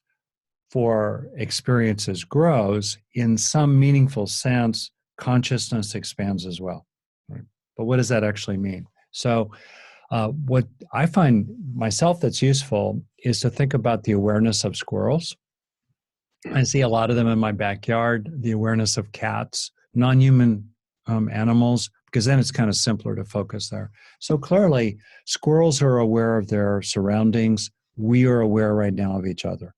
for experiences grows, in some meaningful sense, consciousness expands as well. Right? But what does that actually mean? So what I find myself that's useful is to think about the awareness of squirrels. I see a lot of them in my backyard, the awareness of cats, non-human animals, because then it's kind of simpler to focus there. So clearly, squirrels are aware of their surroundings. We are aware right now of each other.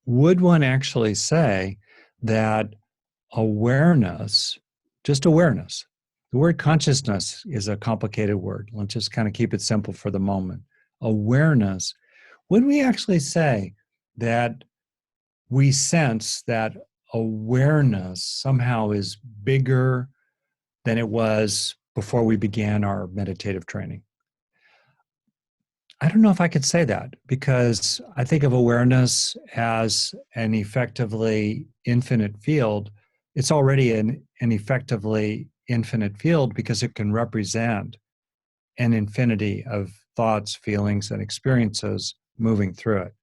Would one actually say that awareness, just awareness, the word consciousness is a complicated word. Let's just kind of keep it simple for the moment. Awareness, would we actually say that we sense that awareness somehow is bigger than it was before we began our meditative training? I don't know if I could say that, because I think of awareness as an effectively infinite field. It's already an effectively infinite field because it can represent an infinity of thoughts, feelings, and experiences moving through it.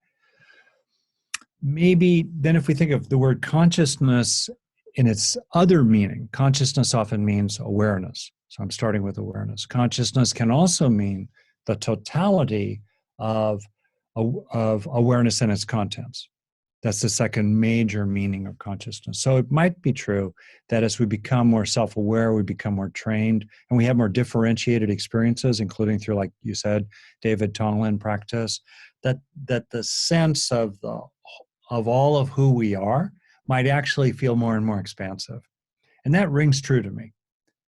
Maybe then if we think of the word consciousness in its other meaning, consciousness often means awareness. So I'm starting with awareness. Consciousness can also mean the totality of awareness and its contents. That's the second major meaning of consciousness. So it might be true that as we become more self-aware, we become more trained, and we have more differentiated experiences, including through, like you said, David Tonglen practice, that the sense of all of who we are might actually feel more and more expansive. And that rings true to me.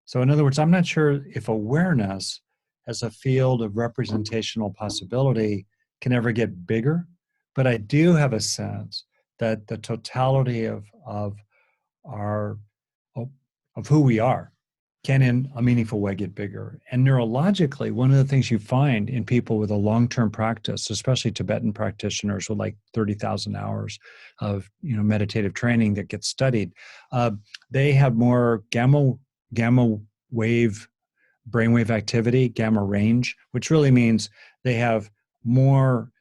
So in other words, I'm not sure if awareness as a field of representational possibility can ever get bigger, but I do have a sense that the totality of who we are can in a meaningful way get bigger. And neurologically, one of the things you find in people with a long-term practice, especially Tibetan practitioners with like 30,000 hours of meditative training that gets studied, they have more gamma wave brainwave activity, gamma range, which really means they have more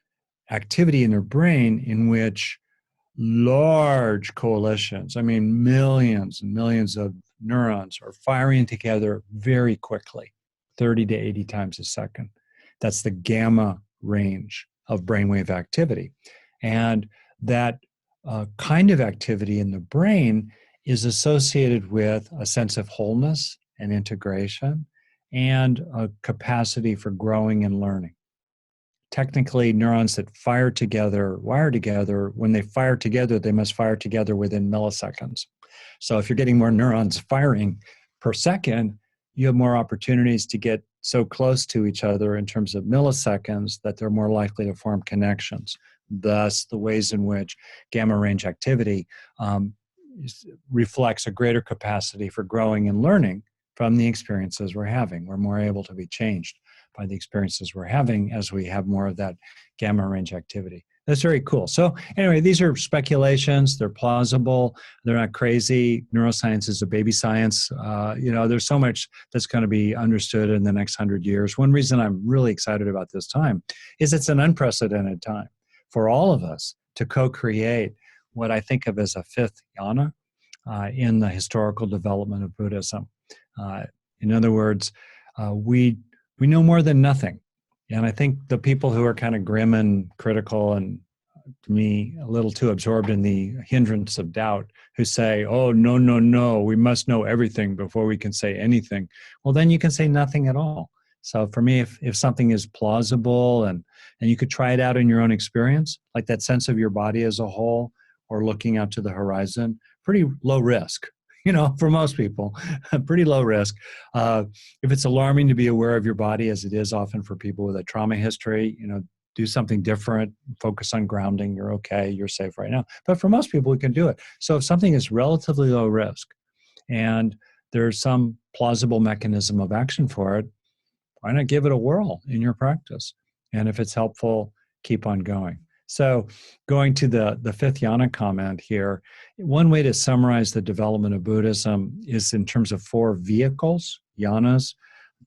activity in their brain in which large coalitions, I mean millions and millions of neurons are firing together very quickly, 30 to 80 times a second. That's the gamma range of brainwave activity. And that kind of activity in the brain is associated with a sense of wholeness and integration and a capacity for growing and learning. Technically, neurons that fire together, wire together, when they fire together, they must fire together within milliseconds. So if you're getting more neurons firing per second, you have more opportunities to get so close to each other in terms of milliseconds that they're more likely to form connections. Thus, the ways in which gamma range activity reflects a greater capacity for growing and learning from the experiences we're having. We're more able to be changed by the experiences we're having as we have more of that gamma range activity. That's very cool. So anyway, these are speculations. They're plausible. They're not crazy. Neuroscience is a baby science. There's so much that's going to be understood in the next 100 years. One reason I'm really excited about this time is it's an unprecedented time for all of us to co-create what I think of as a fifth jhana in the historical development of Buddhism. In other words, we know more than nothing. And I think the people who are kind of grim and critical and, to me, a little too absorbed in the hindrance of doubt, who say, oh, no, we must know everything before we can say anything. Well, then you can say nothing at all. So for me, if something is plausible and you could try it out in your own experience, like that sense of your body as a whole or looking out to the horizon, pretty low risk. For most people, pretty low risk. If it's alarming to be aware of your body, as it is often for people with a trauma history, do something different, focus on grounding, you're okay, you're safe right now. But for most people, we can do it. So if something is relatively low risk and there's some plausible mechanism of action for it, why not give it a whirl in your practice? And if it's helpful, keep on going. So going to the fifth jhana comment here, one way to summarize the development of Buddhism is in terms of 4 vehicles, jhanas.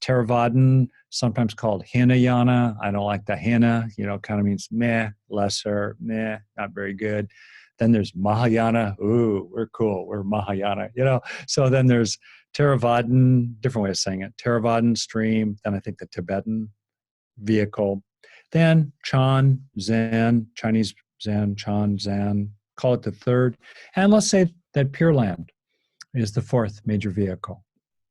Theravadan, sometimes called Hinayana. I don't like the Hina, kind of means meh, lesser, meh, not very good. Then there's Mahayana. Ooh, we're cool. We're Mahayana, So then there's Theravadan, different way of saying it. Theravadan stream. Then I think the Tibetan vehicle. Then Chan, Zen, Chinese Zen, Chan, Zen, call it the third. And let's say that Pure Land is the 4th major vehicle.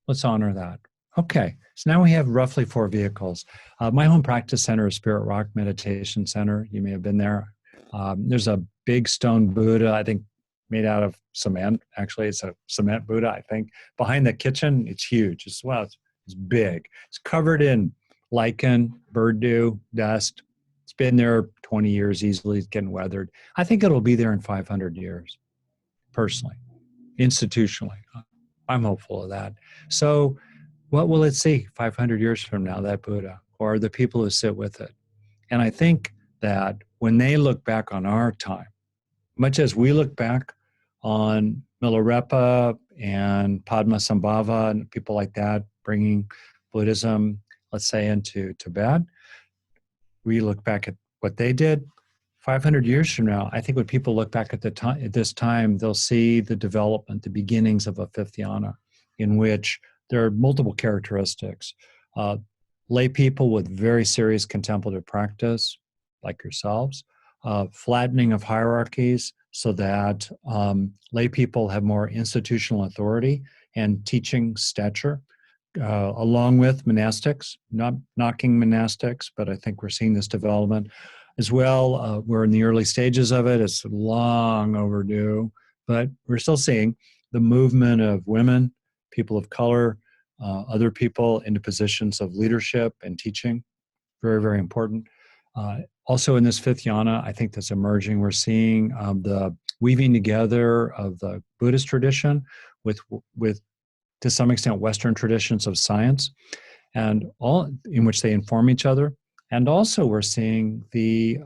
Let's honor that. Okay, so now we have roughly 4 vehicles. My home practice center is Spirit Rock Meditation Center. You may have been there. There's a big stone Buddha, I think made out of cement. Actually, it's a cement Buddha, I think. Behind the kitchen, it's huge. It's big. It's covered in lichen, bird dew, dust. It's been there 20 years easily. It's getting weathered. I think it'll be there in 500 years, personally, institutionally. I'm hopeful of that. So what will it see 500 years from now, that Buddha, or the people who sit with it? And I think that when they look back on our time, much as we look back on Milarepa and Padmasambhava and people like that, bringing Buddhism, let's say, into Tibet, we look back at what they did. 500 years from now, I think when people look back at this time, they'll see the development, the beginnings of a fifth jhana, in which there are multiple characteristics. Lay people with very serious contemplative practice, like yourselves, flattening of hierarchies so that lay people have more institutional authority and teaching stature, along with monastics, not knocking monastics, but I think we're seeing this development as well. We're in the early stages of it. It's long overdue, but we're still seeing the movement of women, people of color, other people into positions of leadership and teaching. Very, very important. Also in this fifth jhana, I think that's emerging, we're seeing the weaving together of the Buddhist tradition with to some extent Western traditions of science, and all in which they inform each other. And also we're seeing the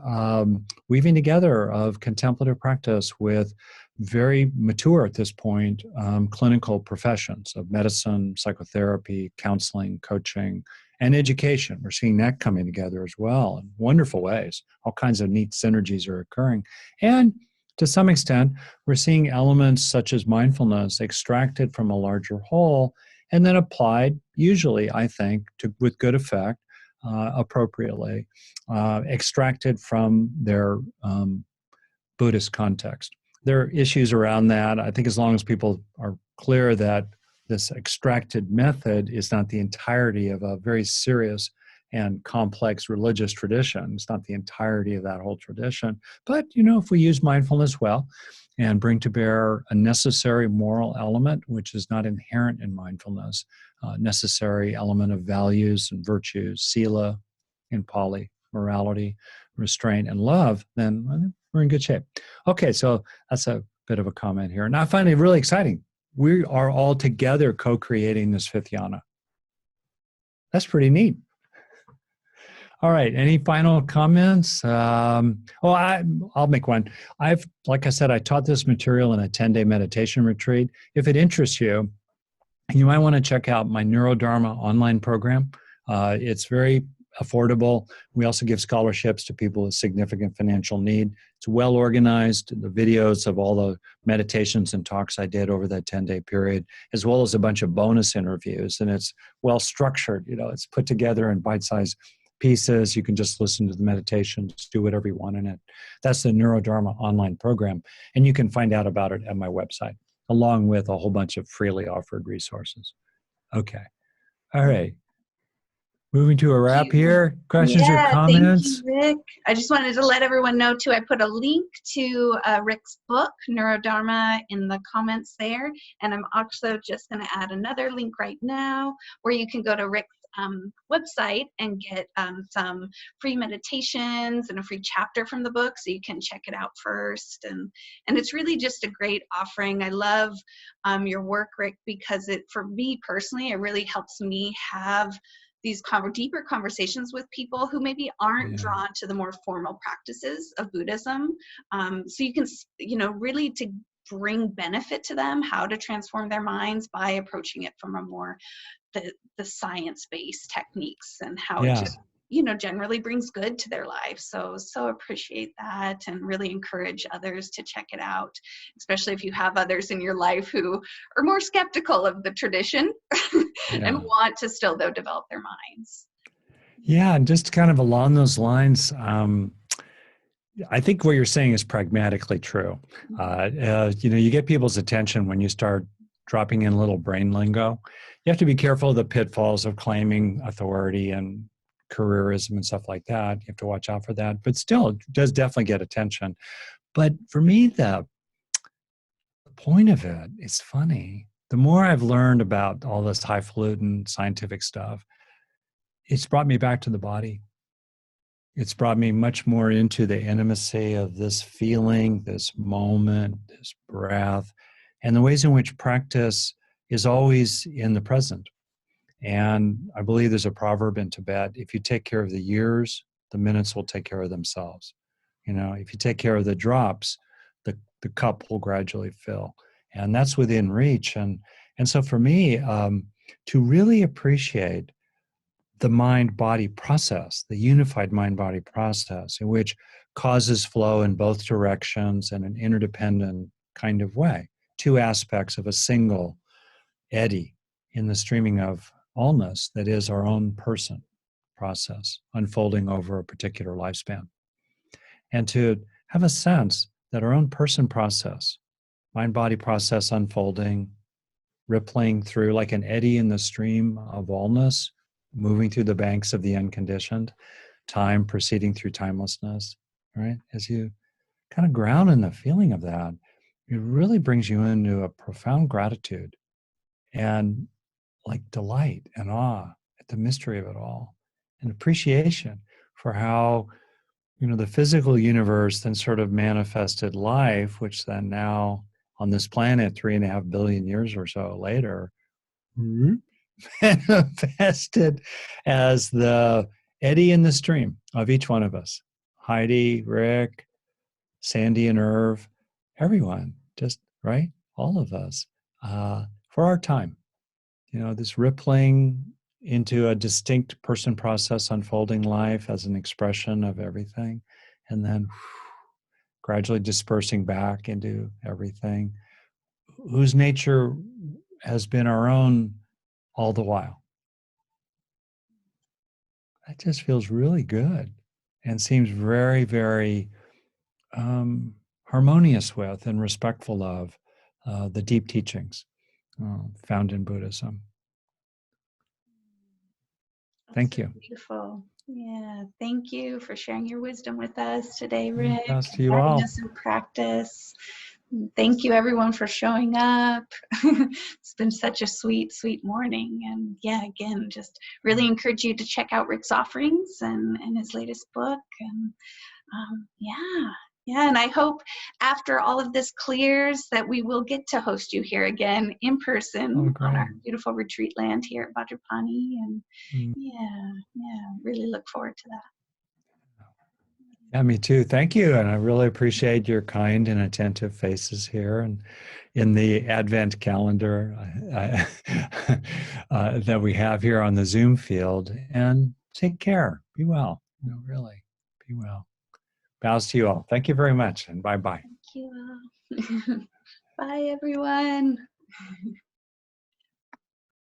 weaving together of contemplative practice with very mature at this point clinical professions of medicine, psychotherapy, counseling, coaching, and education. We're seeing that coming together as well in wonderful ways. All kinds of neat synergies are occurring. And to some extent, we're seeing elements such as mindfulness extracted from a larger whole and then applied, usually, I think, with good effect, appropriately, extracted from their Buddhist context. There are issues around that. I think as long as people are clear that this extracted method is not the entirety of a very serious and complex religious tradition. It's not the entirety of that whole tradition. But, if we use mindfulness well and bring to bear a necessary moral element, which is not inherent in mindfulness, necessary element of values and virtues, sila in Pali, morality, restraint, and love, then we're in good shape. Okay, so that's a bit of a comment here. And I find it really exciting. We are all together co-creating this fifth yana. That's pretty neat. All right, any final comments? I'll make one. Like I said, I taught this material in a 10-day meditation retreat. If it interests you, you might want to check out my Neurodharma online program. It's very affordable. We also give scholarships to people with significant financial need. It's well organized. The videos of all the meditations and talks I did over that 10-day period, as well as a bunch of bonus interviews. And it's well structured. It's put together in bite-sized pieces. You can just listen to the meditations, do whatever you want in it. That's the Neurodharma online program. And you can find out about it at my website, along with a whole bunch of freely offered resources. Okay. All right. Moving to a wrap here. Questions or comments? Thank you, Rick. I just wanted to let everyone know, too, I put a link to Rick's book, Neurodharma, in the comments there. And I'm also just going to add another link right now where you can go to Rick's website and get some free meditations and a free chapter from the book, so you can check it out first. And it's really just a great offering. I love your work, Rick, because for me personally, it really helps me have these deeper conversations with people who maybe aren't drawn to the more formal practices of Buddhism. So you can, really to bring benefit to them, how to transform their minds by approaching it from a more the science-based techniques and how it just generally brings good to their life. So appreciate that and really encourage others to check it out, especially if you have others in your life who are more skeptical of the tradition and want to still, though, develop their minds. Yeah, and just kind of along those lines, I think what you're saying is pragmatically true. You get people's attention when you start dropping in a little brain lingo. You have to be careful of the pitfalls of claiming authority and careerism and stuff like that. You have to watch out for that. But still, it does definitely get attention. But for me, the point of it is funny. The more I've learned about all this highfalutin scientific stuff, it's brought me back to the body. It's brought me much more into the intimacy of this feeling, this moment, this breath, and the ways in which practice is always in the present. And I believe there's a proverb in Tibet: if you take care of the years, the minutes will take care of themselves. If you take care of the drops, the cup will gradually fill. And that's within reach. And so for me, to really appreciate the mind-body process, the unified mind-body process, in which causes flow in both directions in an interdependent kind of way, two aspects of a single eddy in the streaming of allness that is our own person process unfolding over a particular lifespan. And to have a sense that our own person process, mind-body process unfolding, rippling through like an eddy in the stream of allness, moving through the banks of the unconditioned, time proceeding through timelessness, right? As you kind of ground in the feeling of that, it really brings you into a profound gratitude and like delight and awe at the mystery of it all, and appreciation for how, the physical universe then sort of manifested life, which then now on this planet, 3.5 billion years or so later, manifested as the eddy in the stream of each one of us. Heidi, Rick, Sandy and Irv, everyone, just, right? All of us, for our time. This rippling into a distinct person process unfolding life as an expression of everything, and then gradually dispersing back into everything, whose nature has been our own all the while. That just feels really good and seems very, very harmonious with and respectful of the deep teachings found in Buddhism. Thank you. Beautiful. Yeah, thank you for sharing your wisdom with us today, Rick. Yes, to you Guiding all. us in practice. Thank you, everyone, for showing up. It's been such a sweet, sweet morning. And yeah, again, just really encourage you to check out Rick's offerings and his latest book. And yeah, and I hope after all of this clears that we will get to host you here again in person on our beautiful retreat land here at Vajrapani. And yeah, really look forward to that. Yeah, me too. Thank you. And I really appreciate your kind and attentive faces here and in the Advent calendar that we have here on the Zoom field. And take care. Be well. Really, be well. Bows to you all. Thank you very much, and bye-bye. Thank you all. Bye, everyone.